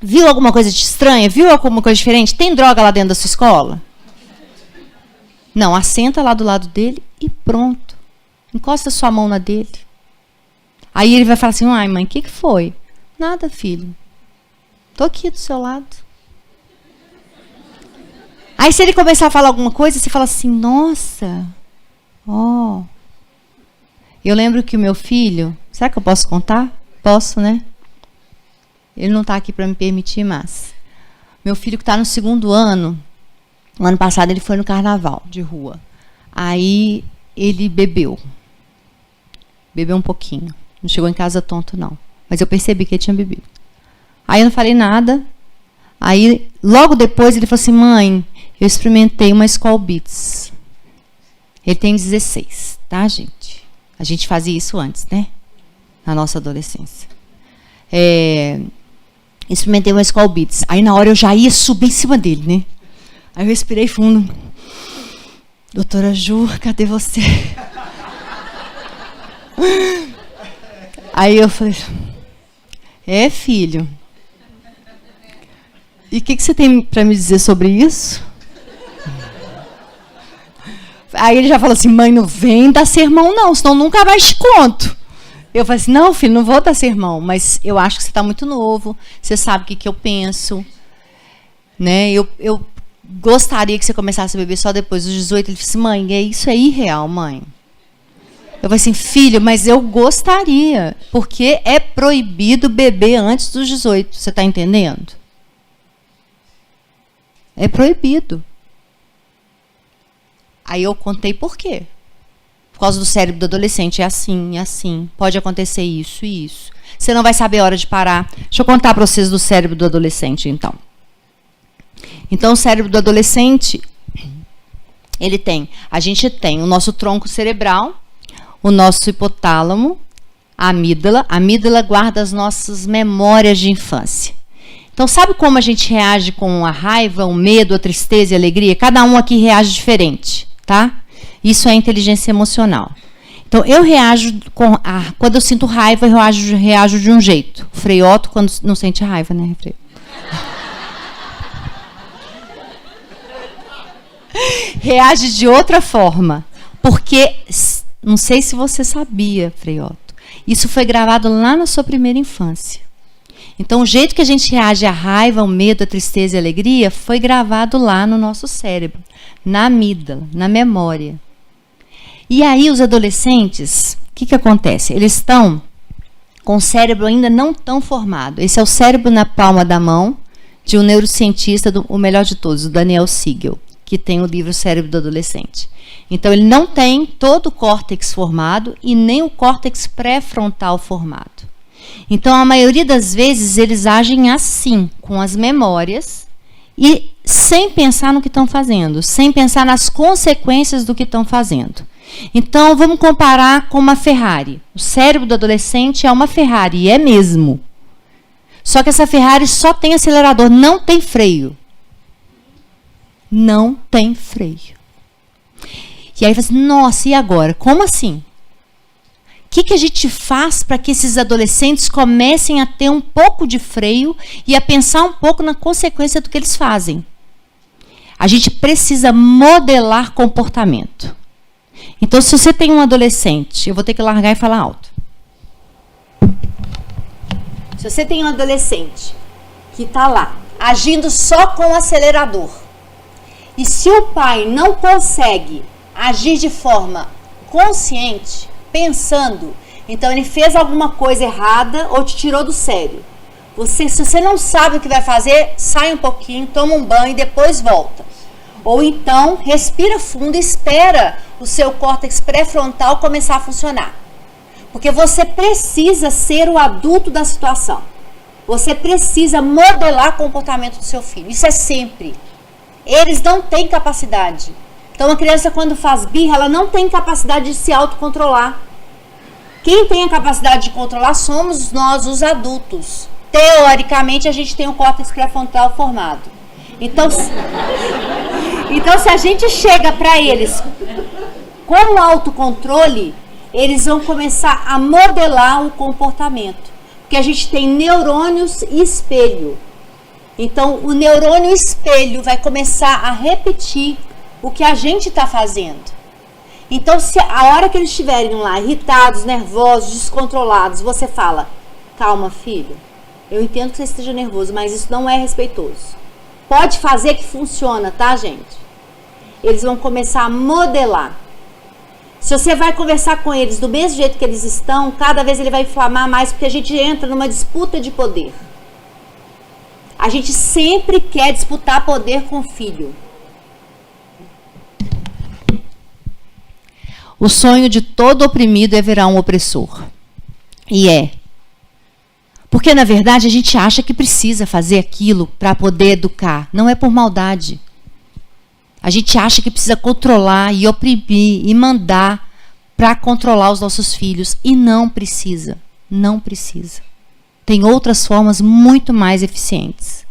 Viu alguma coisa de estranha? Viu alguma coisa diferente? Tem droga lá dentro da sua escola? Não, assenta lá do lado dele e pronto. Encosta sua mão na dele. Aí ele vai falar assim, ai mãe, o que foi? Nada, filho. Tô aqui do seu lado. Aí se ele começar a falar alguma coisa, você fala assim, nossa, Eu lembro que o meu filho, será que eu posso contar? Posso, né? Ele não está aqui para me permitir mais. Meu filho que está no 2º ano, no ano passado ele foi no carnaval de rua. Aí ele bebeu um pouquinho. Não chegou em casa tonto, não. Mas eu percebi que ele tinha bebido. Aí eu não falei nada. Aí, logo depois, ele falou assim, mãe, eu experimentei uma Skol Beats. Ele tem 16, tá, gente? A gente fazia isso antes, né? Na nossa adolescência. Experimentei uma Skol Beats. Aí, na hora, eu já ia subir em cima dele, né? Aí eu respirei fundo. Doutora Ju, cadê você? Aí eu falei, filho, e o que você tem para me dizer sobre isso? Aí ele já falou assim, mãe, não vem dar sermão não, senão nunca mais te conto. Eu falei assim, não, filho, não vou dar sermão, mas eu acho que você está muito novo, você sabe o que eu penso, né? Eu gostaria que você começasse a beber só depois dos 18. Ele disse assim, mãe, isso é irreal, mãe. Eu falei assim, filho, mas eu gostaria, porque é proibido beber antes dos 18, você está entendendo? É proibido. Aí eu contei por quê. Por causa do cérebro do adolescente, é assim, pode acontecer isso e isso. Você não vai saber a hora de parar. Deixa eu contar para vocês do cérebro do adolescente, então. Então, o cérebro do adolescente, a gente tem o nosso tronco cerebral, o nosso hipotálamo, a amígdala. A amígdala guarda as nossas memórias de infância. Então, sabe como a gente reage com a raiva, o medo, a tristeza e a alegria? Cada um aqui reage diferente, tá? Isso é inteligência emocional. Então, eu reajo quando eu sinto raiva, eu reajo de um jeito. O Frei Otto, quando não sente raiva, né, Frei? Reage de outra forma. Porque, não sei se você sabia, Frei Otto, isso foi gravado lá na sua primeira infância. Então, o jeito que a gente reage à raiva, ao medo, à tristeza e à alegria foi gravado lá no nosso cérebro, na amígdala, na memória. E aí, os adolescentes, o que acontece? Eles estão com o cérebro ainda não tão formado. Esse é o cérebro na palma da mão de um neurocientista, o melhor de todos, o Daniel Siegel, que tem o livro Cérebro do Adolescente. Então, ele não tem todo o córtex formado e nem o córtex pré-frontal formado. Então, a maioria das vezes, eles agem assim, com as memórias e sem pensar no que estão fazendo, sem pensar nas consequências do que estão fazendo. Então, vamos comparar com uma Ferrari. O cérebro do adolescente é uma Ferrari, e é mesmo. Só que essa Ferrari só tem acelerador, não tem freio. Não tem freio. E aí você fala assim, nossa, e agora? Como assim? O que a gente faz para que esses adolescentes comecem a ter um pouco de freio e a pensar um pouco na consequência do que eles fazem? A gente precisa modelar comportamento. Então, se você tem um adolescente, eu vou ter que largar e falar alto. Se você tem um adolescente que está lá, agindo só com o acelerador, e se o pai não consegue agir de forma consciente, pensando, então ele fez alguma coisa errada ou te tirou do sério. Se você não sabe o que vai fazer, sai um pouquinho, toma um banho e depois volta. Ou então, respira fundo e espera o seu córtex pré-frontal começar a funcionar. Porque você precisa ser o adulto da situação. Você precisa modelar o comportamento do seu filho. Isso é sempre. Eles não têm capacidade. Então, a criança, quando faz birra, ela não tem capacidade de se autocontrolar. Quem tem a capacidade de controlar somos nós, os adultos. Teoricamente, a gente tem o córtex pré-frontal formado. Então, se a gente chega para eles com o autocontrole, eles vão começar a modelar o comportamento. Porque a gente tem neurônios e espelho. Então, o neurônio espelho vai começar a repetir o que a gente está fazendo. Então, se a hora que eles estiverem lá irritados, nervosos, descontrolados, você fala, calma, filho, eu entendo que você esteja nervoso, mas isso não é respeitoso. Pode fazer que funciona, tá, gente? Eles vão começar a modelar. Se você vai conversar com eles do mesmo jeito que eles estão, cada vez ele vai inflamar mais, porque a gente entra numa disputa de poder. A gente sempre quer disputar poder com o filho. O sonho de todo oprimido é virar um opressor. E é. Porque, na verdade, a gente acha que precisa fazer aquilo para poder educar. Não é por maldade. A gente acha que precisa controlar e oprimir e mandar para controlar os nossos filhos. E não precisa. Não precisa. Tem outras formas muito mais eficientes.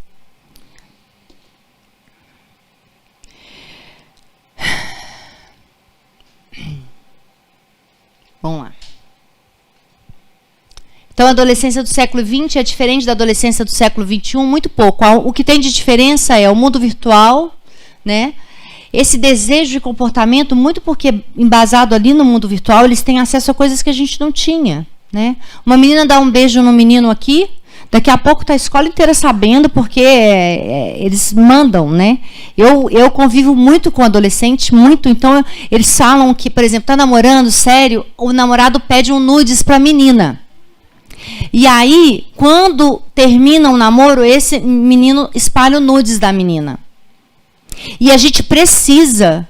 Vamos lá. Então, a adolescência do século XX é diferente da adolescência do século XXI, muito pouco. O que tem de diferença é o mundo virtual, né? Esse desejo de comportamento, muito porque embasado ali no mundo virtual, eles têm acesso a coisas que a gente não tinha, né? Uma menina dá um beijo no menino aqui, daqui a pouco está a escola inteira sabendo, porque eles mandam, né? Eu convivo muito com adolescente, muito, então eles falam que, por exemplo, está namorando, sério, o namorado pede um nudes para a menina. E aí, quando termina o namoro, esse menino espalha o nudes da menina. E a gente precisa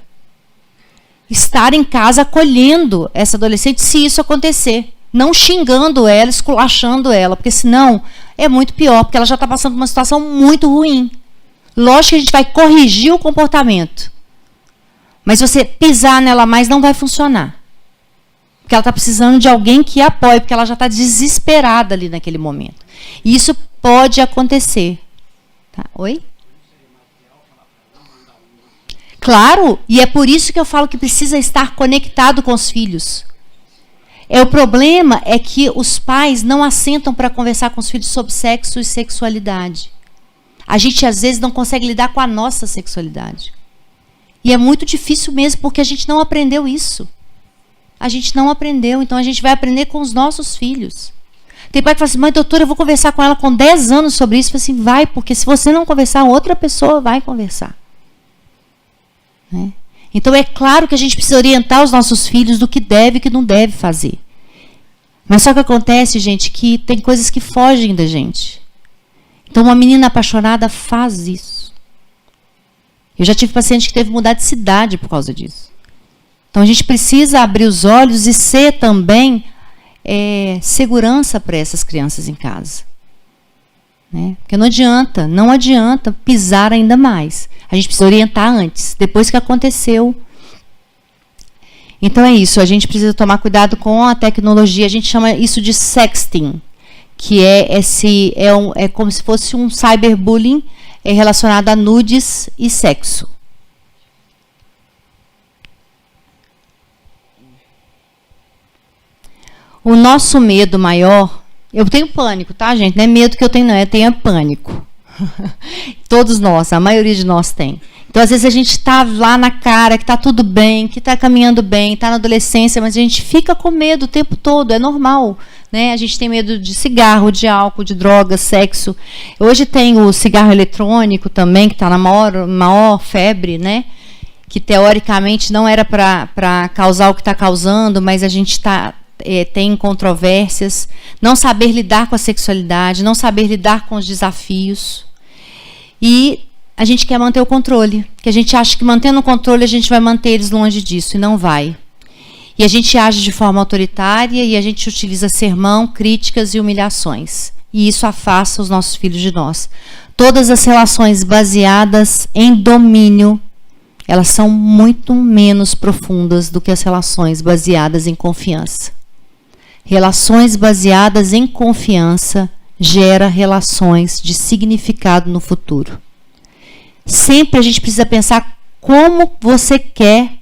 estar em casa acolhendo essa adolescente se isso acontecer. Não xingando ela, esculachando ela, porque senão é muito pior, porque ela já está passando por uma situação muito ruim. Lógico que a gente vai corrigir o comportamento. Mas se você pisar nela mais, não vai funcionar. Porque ela está precisando de alguém que a apoie, porque ela já está desesperada ali naquele momento. E isso pode acontecer. Tá? Oi? Claro, e é por isso que eu falo que precisa estar conectado com os filhos. O problema é que os pais não assentam para conversar com os filhos sobre sexo e sexualidade. A gente, às vezes, não consegue lidar com a nossa sexualidade. E é muito difícil mesmo, porque a gente não aprendeu isso. A gente não aprendeu, então a gente vai aprender com os nossos filhos. Tem pai que fala assim, mãe, doutora, eu vou conversar com ela com 10 anos sobre isso. Eu falo assim, vai, porque se você não conversar, outra pessoa vai conversar. Né? Então é claro que a gente precisa orientar os nossos filhos do que deve e que não deve fazer. Mas só que acontece, gente, que tem coisas que fogem da gente. Então uma menina apaixonada faz isso. Eu já tive paciente que teve que mudar de cidade por causa disso. Então, a gente precisa abrir os olhos e ser também segurança para essas crianças em casa. Né? Porque não adianta pisar ainda mais. A gente precisa orientar antes, depois que aconteceu. Então é isso, a gente precisa tomar cuidado com a tecnologia, a gente chama isso de sexting, que é como se fosse um cyberbullying relacionado a nudes e sexo. O nosso medo maior, eu tenho pânico, tá, gente? Não é medo que eu tenho, não, eu tenho pânico. Todos nós, a maioria de nós tem. Então, às vezes, a gente está lá na cara que está tudo bem, que está caminhando bem, está na adolescência, mas a gente fica com medo o tempo todo, é normal. Né? A gente tem medo de cigarro, de álcool, de drogas, sexo. Hoje tem o cigarro eletrônico também, que está na maior febre, né? Que teoricamente não era para causar o que está causando, mas a gente tem controvérsias. Não saber lidar com a sexualidade, não saber lidar com os desafios. E a gente quer manter o controle, que a gente acha que mantendo o controle a gente vai manter eles longe disso, e não vai. E a gente age de forma autoritária e a gente utiliza sermão, críticas e humilhações. E isso afasta os nossos filhos de nós. Todas as relações baseadas em domínio, elas são muito menos profundas do que as relações baseadas em confiança. Relações baseadas em confiança gera relações de significado no futuro. Sempre a gente precisa pensar como você quer,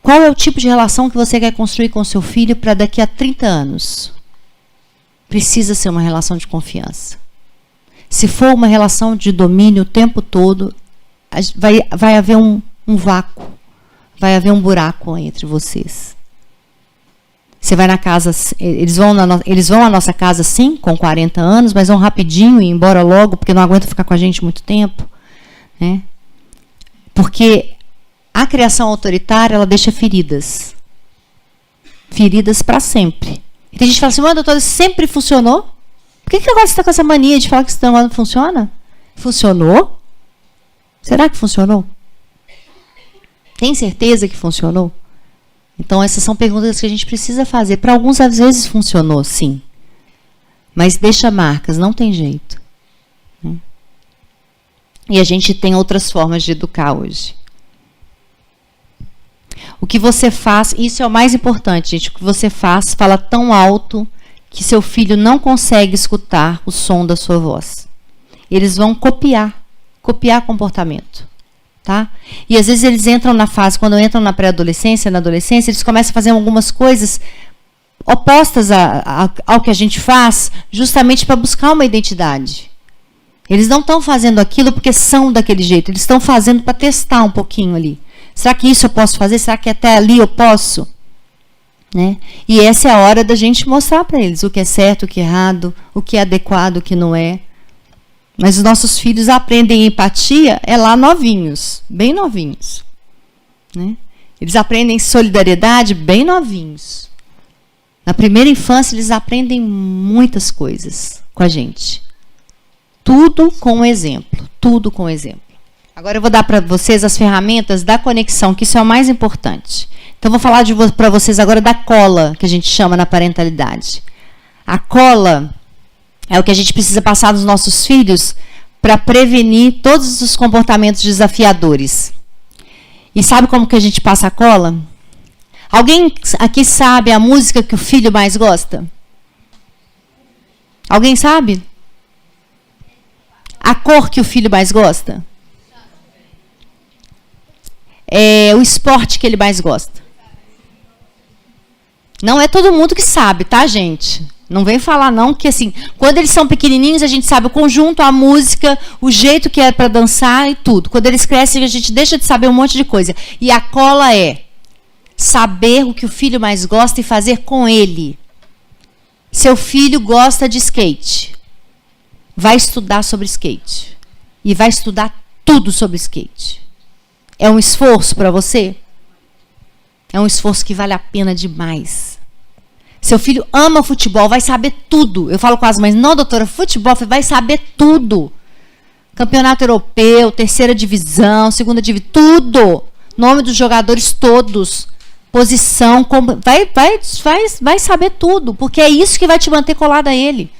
qual é o tipo de relação que você quer construir com seu filho para daqui a 30 anos. Precisa ser uma relação de confiança. Se for uma relação de domínio o tempo todo, vai haver um vácuo, vai haver um buraco entre vocês. Você vai na casa, eles vão à nossa casa sim, com 40 anos, mas vão rapidinho e ir embora logo, porque não aguentam ficar com a gente muito tempo. Né? Porque a criação autoritária, ela deixa feridas. Feridas para sempre. E tem gente que fala assim, mas doutora, sempre funcionou? Por que agora você está com essa mania de falar que isso não funciona? Funcionou? Será que funcionou? Tem certeza que funcionou? Então, essas são perguntas que a gente precisa fazer. Para alguns, às vezes, funcionou, sim. Mas deixa marcas, não tem jeito. E a gente tem outras formas de educar hoje. O que você faz, isso é o mais importante, gente. O que você faz fala tão alto que seu filho não consegue escutar o som da sua voz. Eles vão copiar comportamento. Tá? E às vezes eles entram na fase, quando entram na pré-adolescência, na adolescência, eles começam a fazer algumas coisas opostas ao que a gente faz, justamente para buscar uma identidade. Eles não estão fazendo aquilo porque são daquele jeito, eles estão fazendo para testar um pouquinho ali. Será que isso eu posso fazer? Será que até ali eu posso? Né? E essa é a hora da gente mostrar para eles o que é certo, o que é errado, o que é adequado, o que não é. Mas os nossos filhos aprendem empatia lá novinhos, bem novinhos. Né? Eles aprendem solidariedade bem novinhos. Na primeira infância, eles aprendem muitas coisas com a gente. Tudo com exemplo, tudo com exemplo. Agora eu vou dar para vocês as ferramentas da conexão, que isso é o mais importante. Então, eu vou falar para vocês agora da cola, que a gente chama na parentalidade. A cola é o que a gente precisa passar nos nossos filhos para prevenir todos os comportamentos desafiadores. E sabe como que a gente passa a cola? Alguém aqui sabe a música que o filho mais gosta? Alguém sabe? A cor que o filho mais gosta? O esporte que ele mais gosta? Não é todo mundo que sabe, tá, gente? Não vem falar não que assim, quando eles são pequenininhos, a gente sabe o conjunto, a música, o jeito que é para dançar e tudo. Quando eles crescem, a gente deixa de saber um monte de coisa. E a cola é saber o que o filho mais gosta e fazer com ele. Seu filho gosta de skate. Vai estudar sobre skate. E vai estudar tudo sobre skate. É um esforço para você? É um esforço que vale a pena demais. Seu filho ama futebol, vai saber tudo. Eu falo com as mães, não, doutora, futebol, vai saber tudo. Campeonato europeu, terceira divisão, segunda divisão, tudo. Nome dos jogadores todos. Posição, vai saber tudo, porque é isso que vai te manter colada a ele.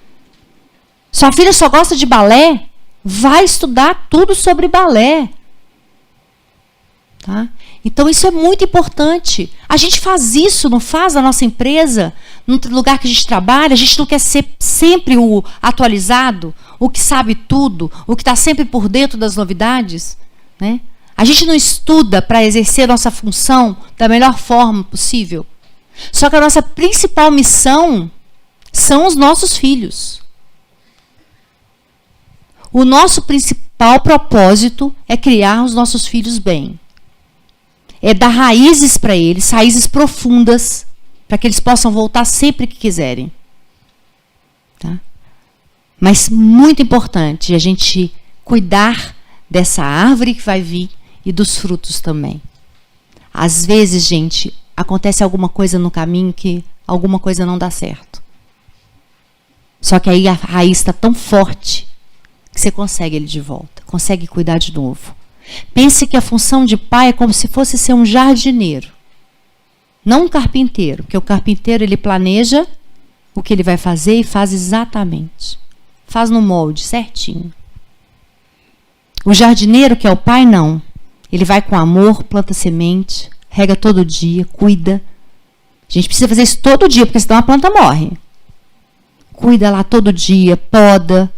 Sua filha só gosta de balé? Vai estudar tudo sobre balé. Tá? Então isso é muito importante. A gente faz isso, não faz na nossa empresa, no lugar que a gente trabalha. A gente não quer ser sempre o atualizado, o que sabe tudo, o que está sempre por dentro das novidades, né? A gente não estuda para exercer a nossa função da melhor forma possível. Só que a nossa principal missão são os nossos filhos. O nosso principal propósito é criar os nossos filhos bem. É dar raízes para eles, raízes profundas, para que eles possam voltar sempre que quiserem. Tá? Mas muito importante a gente cuidar dessa árvore que vai vir e dos frutos também. Às vezes, gente, acontece alguma coisa no caminho que alguma coisa não dá certo. Só que aí a raiz está tão forte que você consegue ele de volta, consegue cuidar de novo. Pense que a função de pai é como se fosse ser um jardineiro, não um carpinteiro, porque o carpinteiro ele planeja o que ele vai fazer e faz exatamente. Faz no molde, certinho. O jardineiro, que é o pai, não. Ele vai com amor, planta semente, rega todo dia, cuida. A gente precisa fazer isso todo dia, porque senão a planta morre. Cuida lá todo dia, poda,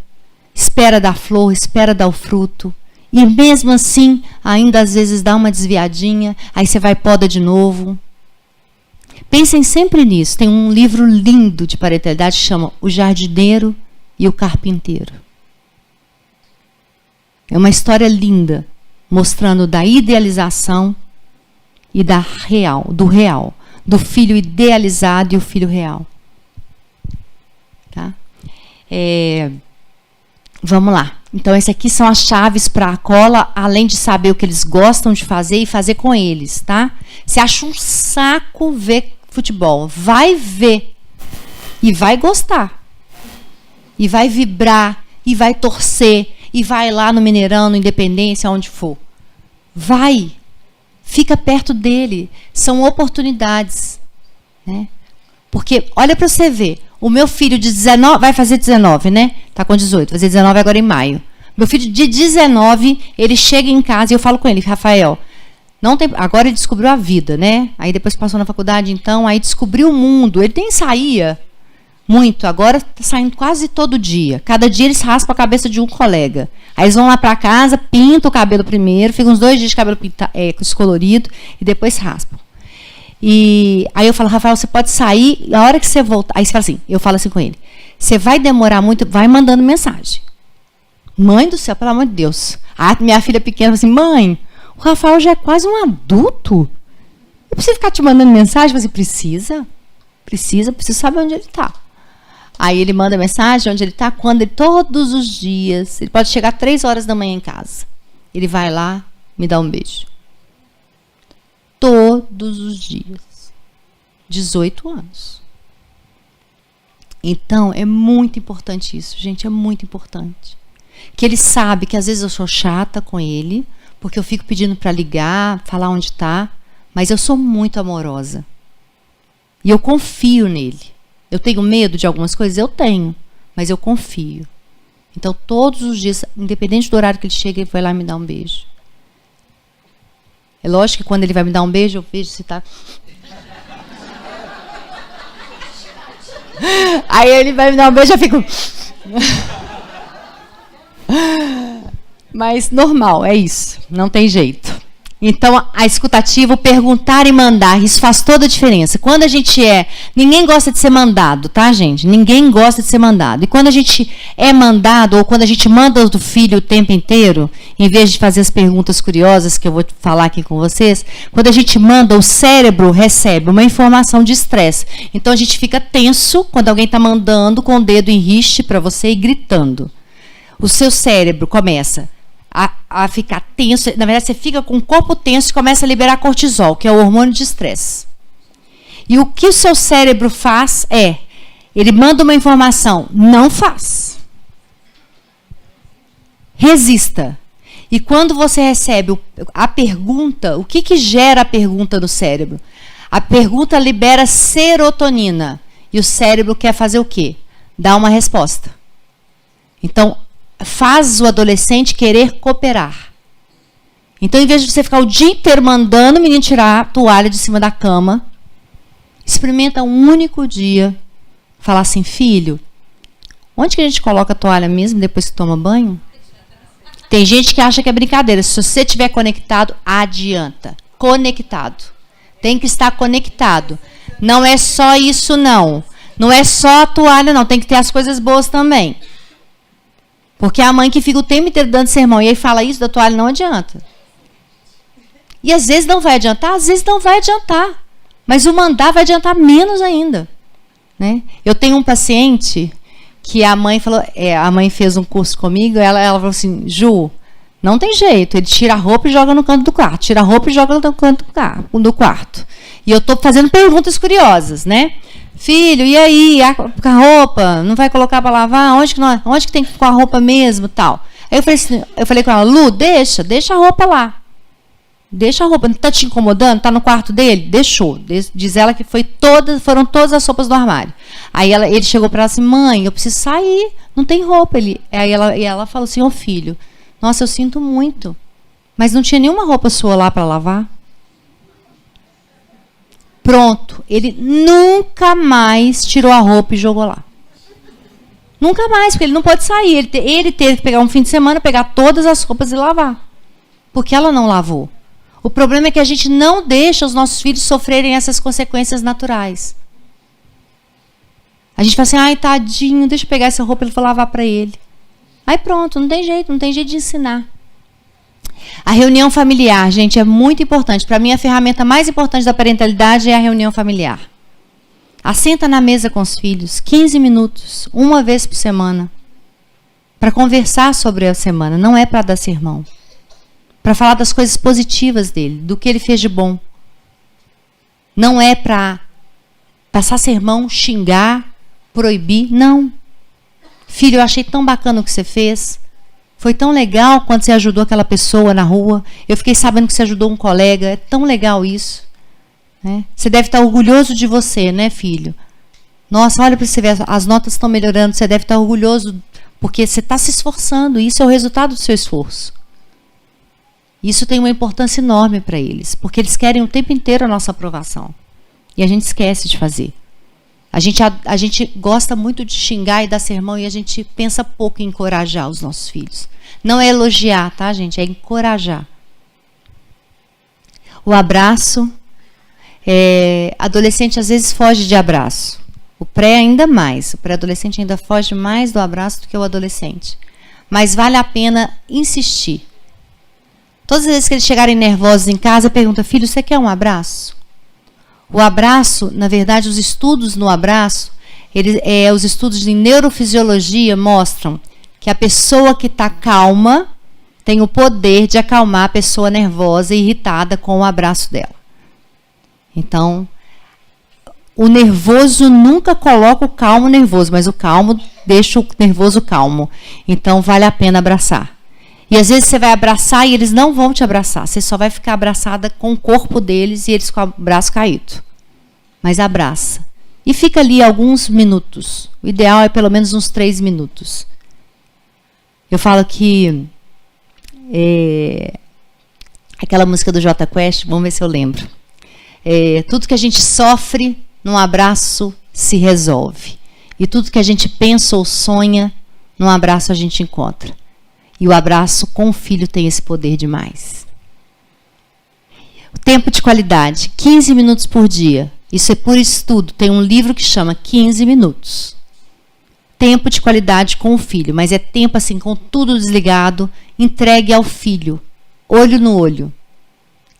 espera dar flor, espera dar o fruto. E mesmo assim, ainda às vezes dá uma desviadinha, aí você vai e poda de novo. Pensem sempre nisso. Tem um livro lindo de parentalidade que chama O Jardineiro e o Carpinteiro. É uma história linda, mostrando da idealização e do real, do filho idealizado e o filho real. Tá? Vamos lá. Então, essas aqui são as chaves para a cola, além de saber o que eles gostam de fazer e fazer com eles, tá? Você acha um saco ver futebol, vai ver e vai gostar. E vai vibrar, e vai torcer, e vai lá no Mineirão, no Independência, onde for. Vai. Fica perto dele. São oportunidades. Né? Porque, olha para você ver, o meu filho de 19, vai fazer 19, né? Está com 18, vai fazer 19 agora em maio. Meu filho de 19, ele chega em casa e eu falo com ele, Rafael, não tem, agora ele descobriu a vida, né? Aí depois passou na faculdade, então, aí descobriu o mundo. Ele nem saía muito, agora está saindo quase todo dia. Cada dia eles raspam a cabeça de um colega. Aí eles vão lá para casa, pintam o cabelo primeiro, ficam uns 2 dias de cabelo descolorido e depois raspam. E aí eu falo, Rafael, você pode sair, e a hora que você voltar... Aí você fala assim, eu falo assim com ele, você vai demorar muito, vai mandando mensagem. Mãe do céu, pelo amor de Deus. Ah, minha filha pequena fala assim, mãe, o Rafael já é quase um adulto. Eu preciso ficar te mandando mensagem? Você precisa saber onde ele está. Aí ele manda mensagem onde ele está, quando ele, todos os dias, ele pode chegar 3 horas da manhã em casa. Ele vai lá, me dá um beijo. Todos os dias. 18 anos. Então, é muito importante isso, gente, é muito importante. Que ele sabe que às vezes eu sou chata com ele, porque eu fico pedindo para ligar, falar onde está, mas eu sou muito amorosa. E eu confio nele. Eu tenho medo de algumas coisas? Eu tenho, mas eu confio. Então, todos os dias, independente do horário que ele chega, ele vai lá me dar um beijo. É lógico que quando ele vai me dar um beijo, eu vejo se tá... Aí ele vai me dar um beijo, eu fico... Mas normal, é isso. Não tem jeito. Então, a escutativa, o perguntar e mandar, isso faz toda a diferença. Quando a gente ninguém gosta de ser mandado, tá, gente? Ninguém gosta de ser mandado. E quando a gente é mandado, ou quando a gente manda o filho o tempo inteiro, em vez de fazer as perguntas curiosas que eu vou falar aqui com vocês, quando a gente manda, o cérebro recebe uma informação de estresse. Então, a gente fica tenso quando alguém está mandando com o dedo em riste para você e gritando. O seu cérebro começa a ficar tenso. Na verdade, você fica com o corpo tenso e começa a liberar cortisol, que é o hormônio de estresse. E o que o seu cérebro faz ele manda uma informação, não faz. resista. E quando você recebe a pergunta, o que gera a pergunta no cérebro? A pergunta libera serotonina. E o cérebro quer fazer o quê? Dar uma resposta. Então, faz o adolescente querer cooperar. Então, em vez de você ficar o dia inteiro mandando o menino tirar a toalha de cima da cama, experimenta um único dia falar assim, filho, onde que a gente coloca a toalha mesmo depois que toma banho? Tem gente que acha que é brincadeira. Se você estiver conectado, adianta. Conectado. Tem que estar conectado. Não é só isso, não. Não é só a toalha, não. Tem que ter as coisas boas também. Porque a mãe que fica o tempo inteiro dando sermão e aí fala isso da toalha, não adianta. E às vezes não vai adiantar, às vezes não vai adiantar. Mas o mandar vai adiantar menos ainda. Né? Eu tenho um paciente que a mãe falou, a mãe fez um curso comigo, ela falou assim, Ju, não tem jeito, ele tira a roupa e joga no canto do quarto, tira a roupa e joga no canto do quarto. E eu estou fazendo perguntas curiosas, né? Filho, e aí, a roupa, não vai colocar para lavar? Onde que tem que ficar a roupa mesmo, tal? Aí eu falei com ela, Lu, deixa a roupa lá. Deixa a roupa, não está te incomodando? Está no quarto dele? Deixou. Diz ela que foram todas as roupas do armário. Aí ele chegou para ela assim, mãe, eu preciso sair, não tem roupa. Aí ela falou assim, ô filho, nossa, eu sinto muito, mas não tinha nenhuma roupa sua lá para lavar? Pronto, ele nunca mais tirou a roupa e jogou lá. Nunca mais, porque ele não pode sair. Ele teve que pegar um fim de semana, pegar todas as roupas e lavar. Porque ela não lavou. O problema é que a gente não deixa os nossos filhos sofrerem essas consequências naturais. A gente fala assim, ai, tadinho, deixa eu pegar essa roupa e vou lavar para ele. Aí pronto, não tem jeito de ensinar. A reunião familiar, gente, é muito importante. Para mim, a ferramenta mais importante da parentalidade é a reunião familiar. Assenta na mesa com os filhos, 15 minutos, uma vez por semana, para conversar sobre a semana. Não é para dar sermão. Para falar das coisas positivas dele, do que ele fez de bom. Não é para passar sermão, xingar, proibir, não. Filho, eu achei tão bacana o que você fez. Foi tão legal quando você ajudou aquela pessoa na rua. Eu fiquei sabendo que você ajudou um colega. É tão legal isso. Né? Você deve estar orgulhoso de você, né, filho? Nossa, olha para você ver, as notas estão melhorando. Você deve estar orgulhoso porque você está se esforçando. Isso é o resultado do seu esforço. Isso tem uma importância enorme para eles, porque eles querem o tempo inteiro a nossa aprovação. E a gente esquece de fazer. A gente gosta muito de xingar e dar sermão e a gente pensa pouco em encorajar os nossos filhos. Não é elogiar, tá, gente? É encorajar. O abraço. Adolescente às vezes foge de abraço. O pré ainda mais. O pré-adolescente ainda foge mais do abraço do que o adolescente. Mas vale a pena insistir. Todas as vezes que eles chegarem nervosos em casa, pergunta, filho, você quer um abraço? O abraço, na verdade, os estudos no abraço, os estudos de neurofisiologia mostram que a pessoa que está calma tem o poder de acalmar a pessoa nervosa e irritada com o abraço dela. Então, o nervoso nunca coloca o calmo nervoso, mas o calmo deixa o nervoso calmo. Então, vale a pena abraçar. E às vezes você vai abraçar e eles não vão te abraçar. Você só vai ficar abraçada com o corpo deles e eles com o braço caído. Mas abraça. E fica ali alguns minutos. O ideal é pelo menos uns 3 minutos. Eu falo que aquela música do Jota Quest, vamos ver se eu lembro. Tudo que a gente sofre num abraço se resolve. E tudo que a gente pensa ou sonha, num abraço a gente encontra. E o abraço com o filho tem esse poder demais. O tempo de qualidade, 15 minutos por dia. Isso é por estudo. Tem um livro que chama 15 minutos. Tempo de qualidade com o filho. Mas é tempo assim, com tudo desligado, entregue ao filho. Olho no olho.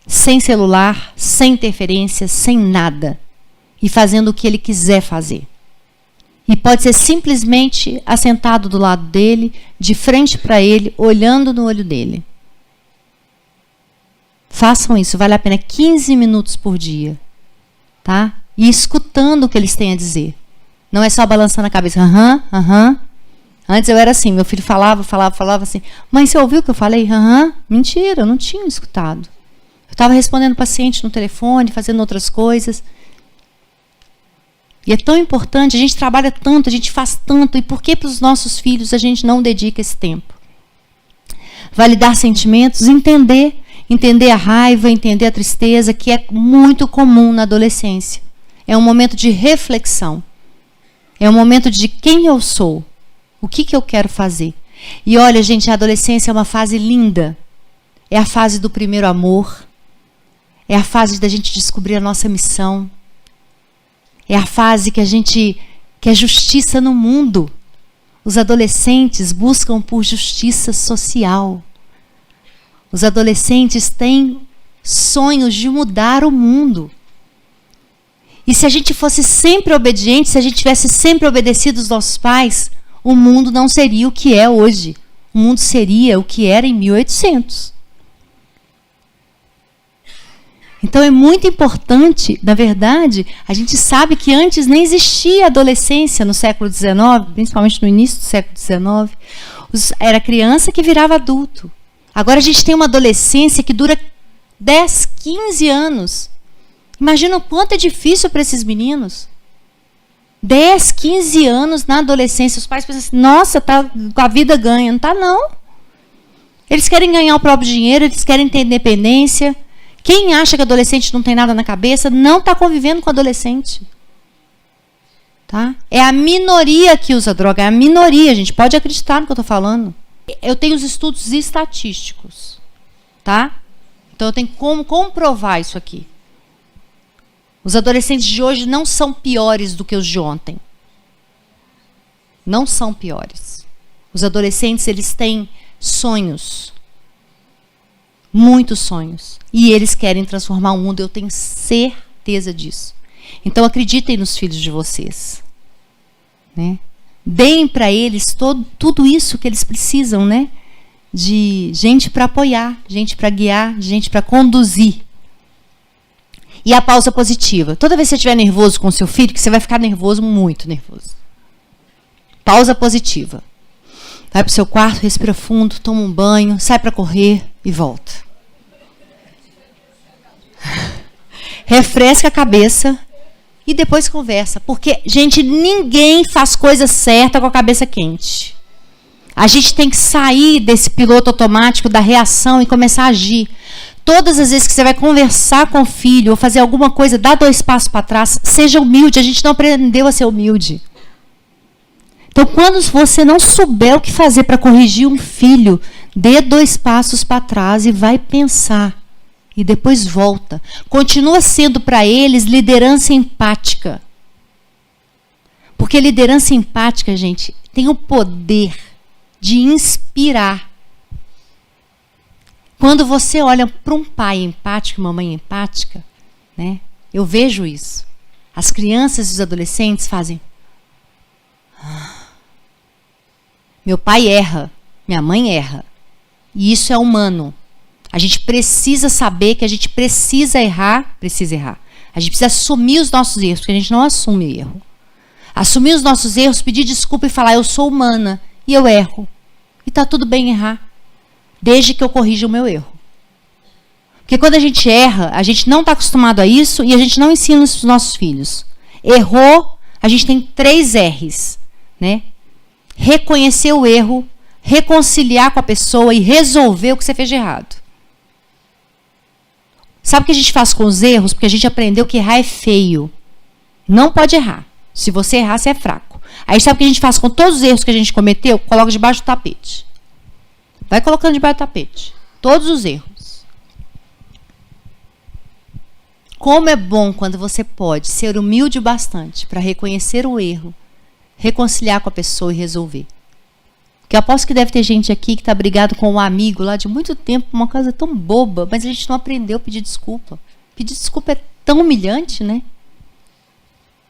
Sem celular, sem interferência, sem nada. E fazendo o que ele quiser fazer. E pode ser simplesmente assentado do lado dele, de frente para ele, olhando no olho dele. Façam isso, vale a pena 15 minutos por dia. Tá? E escutando o que eles têm a dizer. Não é só balançando a cabeça. Aham, aham. Antes eu era assim, meu filho falava assim, mãe, você ouviu o que eu falei? Aham, mentira, eu não tinha escutado. Eu estava respondendo o paciente no telefone, fazendo outras coisas. E é tão importante, a gente trabalha tanto, a gente faz tanto, e por que para os nossos filhos a gente não dedica esse tempo? Validar sentimentos, entender a raiva, entender a tristeza, que é muito comum na adolescência. É um momento de reflexão. É um momento de quem eu sou, o que eu quero fazer. E olha, gente, a adolescência é uma fase linda. É a fase do primeiro amor. É a fase da gente descobrir a nossa missão. É a fase que a gente quer justiça no mundo. Os adolescentes buscam por justiça social. Os adolescentes têm sonhos de mudar o mundo. E se a gente fosse sempre obediente, se a gente tivesse sempre obedecido os nossos pais, o mundo não seria o que é hoje. O mundo seria o que era em 1800. Então é muito importante, na verdade, a gente sabe que antes nem existia adolescência no século XIX, principalmente no início do século XIX. Era criança que virava adulto. Agora a gente tem uma adolescência que dura 10, 15 anos. Imagina o quanto é difícil para esses meninos. 10, 15 anos na adolescência. Os pais pensam assim, nossa, tá com a vida ganha. Não tá, não. Eles querem ganhar o próprio dinheiro, eles querem ter independência. Quem acha que adolescente não tem nada na cabeça, não está convivendo com adolescente. Tá? É a minoria que usa droga, é a minoria, a gente pode acreditar no que eu estou falando. Eu tenho os estudos estatísticos. Tá? Então eu tenho como comprovar isso aqui. Os adolescentes de hoje não são piores do que os de ontem. Não são piores. Os adolescentes, eles têm sonhos. Muitos sonhos. E eles querem transformar o mundo, eu tenho certeza disso. Então acreditem nos filhos de vocês. Né? Deem para eles tudo isso que eles precisam, né? De gente para apoiar, gente para guiar, gente para conduzir. E a pausa positiva. Toda vez que você estiver nervoso com o seu filho, que você vai ficar nervoso, muito nervoso. Pausa positiva. Vai para o seu quarto, respira fundo, toma um banho, sai para correr e volta. Refresca a cabeça e depois conversa. Porque, gente, ninguém faz coisa certa com a cabeça quente. A gente tem que sair desse piloto automático da reação e começar a agir. Todas as vezes que você vai conversar com o filho ou fazer alguma coisa, dá 2 passos para trás, seja humilde. A gente não aprendeu a ser humilde. Então, quando você não souber o que fazer para corrigir um filho, dê 2 passos para trás e vai pensar. E depois volta. Continua sendo para eles liderança empática. Porque liderança empática, gente, tem o poder de inspirar. Quando você olha para um pai empático, uma mãe empática, né, eu vejo isso. As crianças e os adolescentes fazem... Meu pai erra, minha mãe erra. E isso é humano. A gente precisa saber que a gente precisa errar. A gente precisa assumir os nossos erros, porque a gente não assume erro. Assumir os nossos erros, pedir desculpa e falar, eu sou humana e eu erro. E está tudo bem errar, desde que eu corrija o meu erro. Porque quando a gente erra, a gente não está acostumado a isso e a gente não ensina os nossos filhos. Errou, a gente tem 3 R's, né? Reconhecer o erro, reconciliar com a pessoa e resolver o que você fez de errado. Sabe o que a gente faz com os erros? Porque a gente aprendeu que errar é feio. Não pode errar. Se você errar, você é fraco. Aí sabe o que a gente faz com todos os erros que a gente cometeu? Coloca debaixo do tapete. Vai colocando debaixo do tapete. Todos os erros. Como é bom quando você pode ser humilde bastante para reconhecer o erro, reconciliar com a pessoa e resolver. Porque eu aposto que deve ter gente aqui que está brigado com um amigo lá de muito tempo, uma coisa tão boba, mas a gente não aprendeu a pedir desculpa. Pedir desculpa é tão humilhante, né?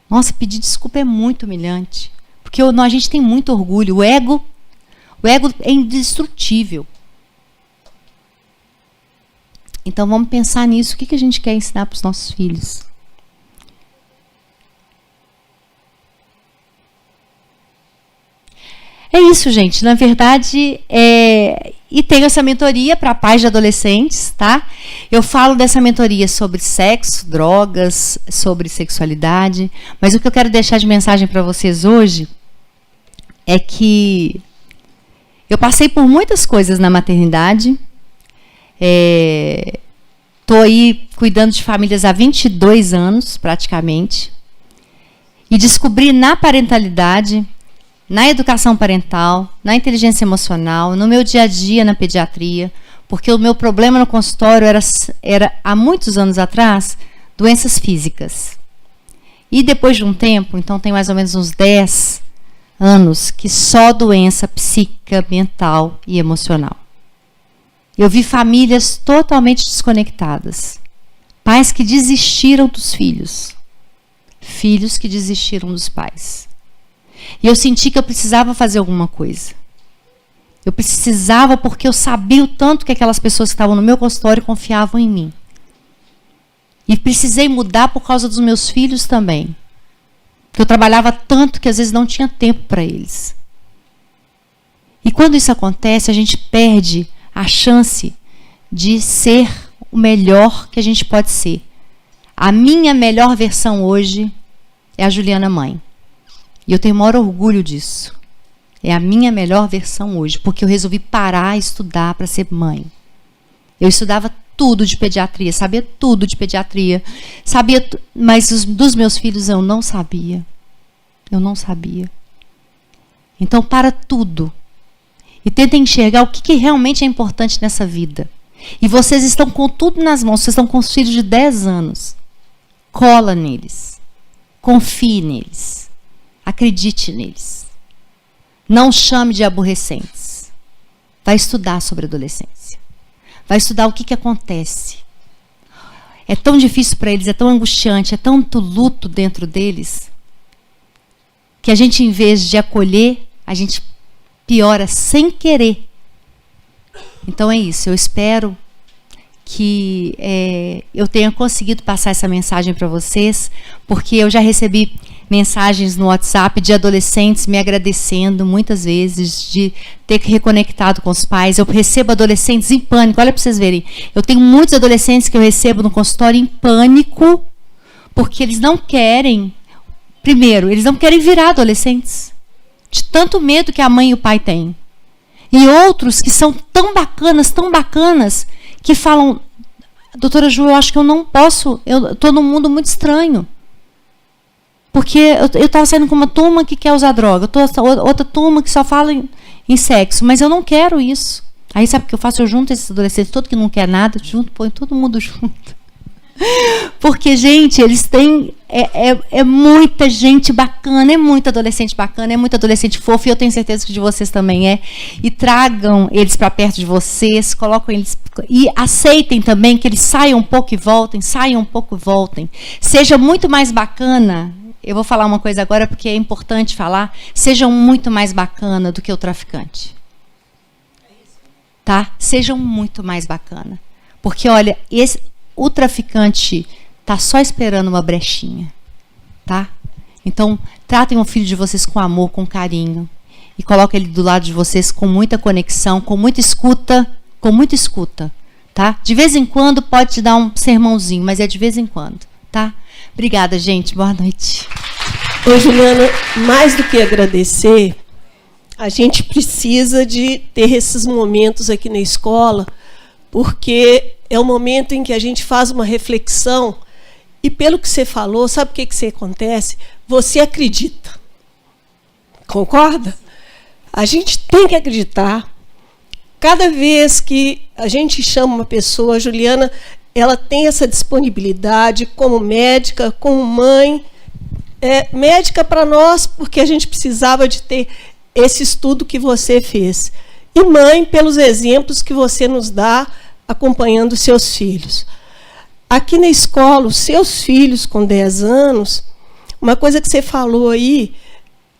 Nossa, pedir desculpa é muito humilhante. Porque a gente tem muito orgulho. O ego é indestrutível. Então vamos pensar nisso. O que a gente quer ensinar para os nossos filhos? é isso, gente. Na verdade, e tenho essa mentoria para pais de adolescentes, tá? Eu falo dessa mentoria sobre sexo, drogas, sobre sexualidade, mas o que eu quero deixar de mensagem para vocês hoje é que eu passei por muitas coisas na maternidade. Estou aí cuidando de famílias há 22 anos, praticamente, e descobri na parentalidade, na educação parental, na inteligência emocional, no meu dia a dia na pediatria, porque o meu problema no consultório era há muitos anos atrás, doenças físicas. E depois de um tempo, então tem mais ou menos uns 10 anos, que só doença psíquica, mental e emocional. Eu vi famílias totalmente desconectadas. Pais que desistiram dos filhos. Filhos que desistiram dos pais. E eu senti que eu precisava fazer alguma coisa. Eu precisava porque eu sabia o tanto que aquelas pessoas que estavam no meu consultório confiavam em mim. E precisei mudar por causa dos meus filhos também. Porque eu trabalhava tanto que às vezes não tinha tempo para eles. E quando isso acontece, a gente perde a chance de ser o melhor que a gente pode ser. A minha melhor versão hoje é a Juliana mãe. E eu tenho o maior orgulho disso. É a minha melhor versão hoje, porque eu resolvi parar e estudar para ser mãe. Eu estudava tudo de pediatria, sabia tudo de pediatria, mas dos meus filhos eu não sabia. Eu não sabia. Então, para tudo. E tentem enxergar o que realmente é importante nessa vida. E vocês estão com tudo nas mãos, vocês estão com os filhos de 10 anos. Cola neles. Confie neles. Acredite neles. Não chame de aborrecentes. Vai estudar sobre adolescência. Vai estudar o que acontece. É tão difícil para eles, é tão angustiante, é tanto luto dentro deles, que a gente, em vez de acolher, a gente piora sem querer. Então é isso. Eu espero que eu tenha conseguido passar essa mensagem para vocês, porque eu já recebi mensagens no WhatsApp de adolescentes me agradecendo muitas vezes de ter reconectado com os pais. Eu recebo adolescentes em pânico. Olha para vocês verem. Eu tenho muitos adolescentes que eu recebo no consultório em pânico, porque eles não querem, primeiro, eles não querem virar adolescentes, de tanto medo que a mãe e o pai têm. E outros que são tão bacanas, que falam: doutora Ju, eu acho que eu não posso, eu estou num mundo muito estranho. Porque eu estava saindo com uma turma que quer usar droga, outra turma que só fala em sexo, mas eu não quero isso. Aí sabe o que eu faço? Eu junto esses adolescentes, todo que não quer nada, põe todo mundo junto. Porque, gente, eles têm... É muita gente bacana, é muito adolescente bacana, é muito adolescente fofo, e eu tenho certeza que de vocês também é. E tragam eles para perto de vocês, colocam eles... E aceitem também que eles saiam um pouco e voltem, saiam um pouco e voltem. Seja muito mais bacana... Eu vou falar uma coisa agora porque é importante falar. Sejam muito mais bacana do que o traficante. Tá? Sejam muito mais bacana. Porque, olha, o traficante está só esperando uma brechinha. Tá? Então, tratem o filho de vocês com amor, com carinho. E coloquem ele do lado de vocês com muita conexão, com muita escuta. Com muita escuta. Tá? De vez em quando pode te dar um sermãozinho, mas é de vez em quando. Tá? Obrigada, gente. Boa noite.
Ô, Juliana, mais do que agradecer, a gente precisa de ter esses momentos aqui na escola, porque é o momento em que a gente faz uma reflexão e, pelo que você falou, sabe o que acontece? Você acredita. Concorda? A gente tem que acreditar. Cada vez que a gente chama uma pessoa, a Juliana... ela tem essa disponibilidade como médica, como mãe. Médica para nós, porque a gente precisava de ter esse estudo que você fez. E mãe, pelos exemplos que você nos dá acompanhando os seus filhos. Aqui na escola, os seus filhos com 10 anos, uma coisa que você falou aí,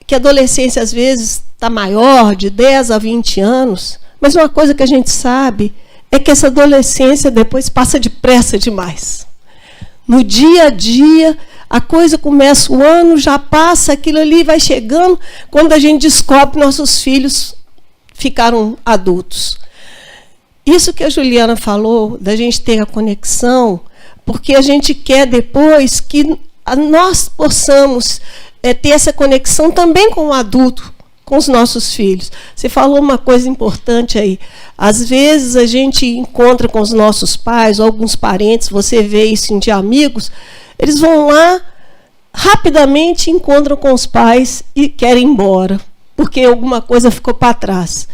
que a adolescência às vezes está maior, de 10 a 20 anos, mas uma coisa que a gente sabe é que essa adolescência depois passa depressa demais. No dia a dia, A coisa começa o ano, já passa, aquilo ali vai chegando, quando a gente descobre que nossos filhos ficaram adultos. Isso que a Juliana falou, da gente ter a conexão, porque a gente quer depois que nós possamos ter essa conexão também com o adulto, com os nossos filhos. Você falou uma coisa importante aí. Às vezes a gente encontra com os nossos pais, ou alguns parentes, você vê isso de amigos, eles vão lá, rapidamente encontram com os pais e querem ir embora, porque alguma coisa ficou para trás.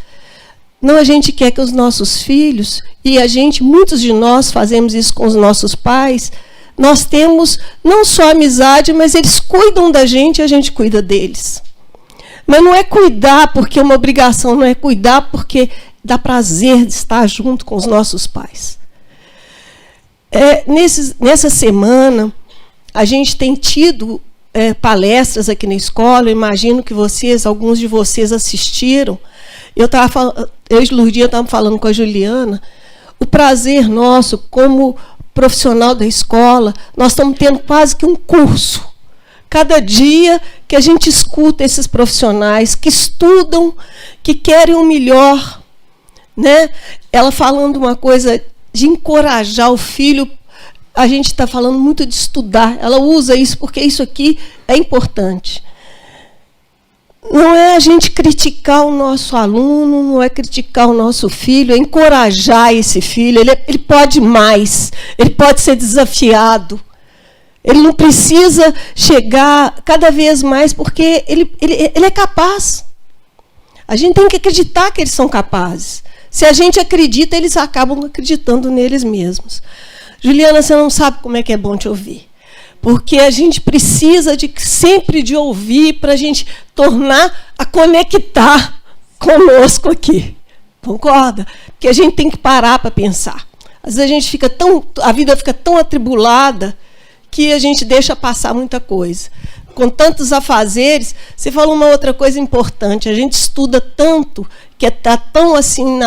Não, a gente quer que os nossos filhos, e muitos de nós fazemos isso com os nossos pais, nós temos não só amizade, mas eles cuidam da gente e a gente cuida deles. Mas não é cuidar porque é uma obrigação, não é cuidar porque dá prazer de estar junto com os nossos pais. Nessa semana, a gente tem tido palestras aqui na escola, eu imagino que alguns de vocês assistiram. Eu e Lourdinha estávamos falando com a Juliana, o prazer nosso como profissional da escola, nós estamos tendo quase que um curso. Cada dia que a gente escuta esses profissionais que estudam, que querem o melhor, né? Ela falando uma coisa de encorajar o filho, a gente está falando muito de estudar, ela usa isso porque isso aqui é importante. Não é a gente criticar o nosso aluno, não é criticar o nosso filho, é encorajar esse filho. Ele pode mais, ele pode ser desafiado. Ele não precisa chegar cada vez mais, porque ele é capaz. A gente tem que acreditar que eles são capazes. Se a gente acredita, eles acabam acreditando neles mesmos. Juliana, você não sabe como é que é bom te ouvir. Porque a gente precisa sempre de ouvir para a gente a conectar conosco aqui. Concorda? Porque a gente tem que parar para pensar. Às vezes a vida fica tão atribulada que a gente deixa passar muita coisa. Com tantos afazeres, você falou uma outra coisa importante, a gente estuda tanto, que está tão assim,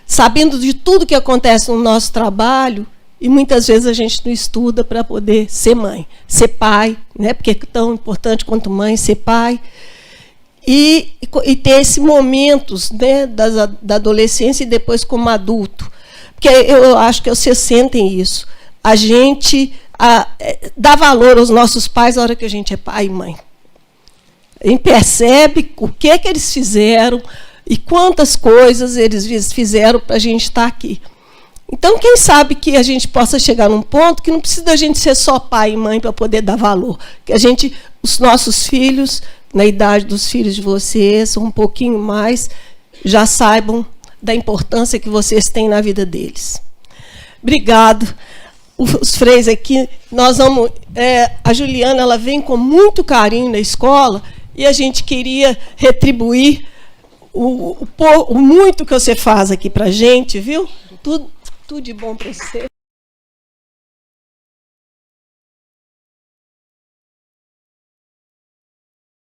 sabendo de tudo que acontece no nosso trabalho, e muitas vezes a gente não estuda para poder ser mãe, ser pai, né? Porque é tão importante quanto mãe, ser pai. E ter esses momentos, né, da adolescência e depois como adulto. Porque eu acho que vocês sentem isso. A gente dá valor aos nossos pais na hora que a gente é pai e mãe. A gente percebe o que eles fizeram e quantas coisas eles fizeram para a gente estar aqui. Então, quem sabe que a gente possa chegar num ponto que não precisa a gente ser só pai e mãe para poder dar valor. Que os nossos filhos, na idade dos filhos de vocês, ou um pouquinho mais, já saibam da importância que vocês têm na vida deles. Obrigado. Os freis aqui, nós vamos... a Juliana, ela vem com muito carinho na escola e a gente queria retribuir o muito que você faz aqui para a gente, viu? Tudo de bom para você.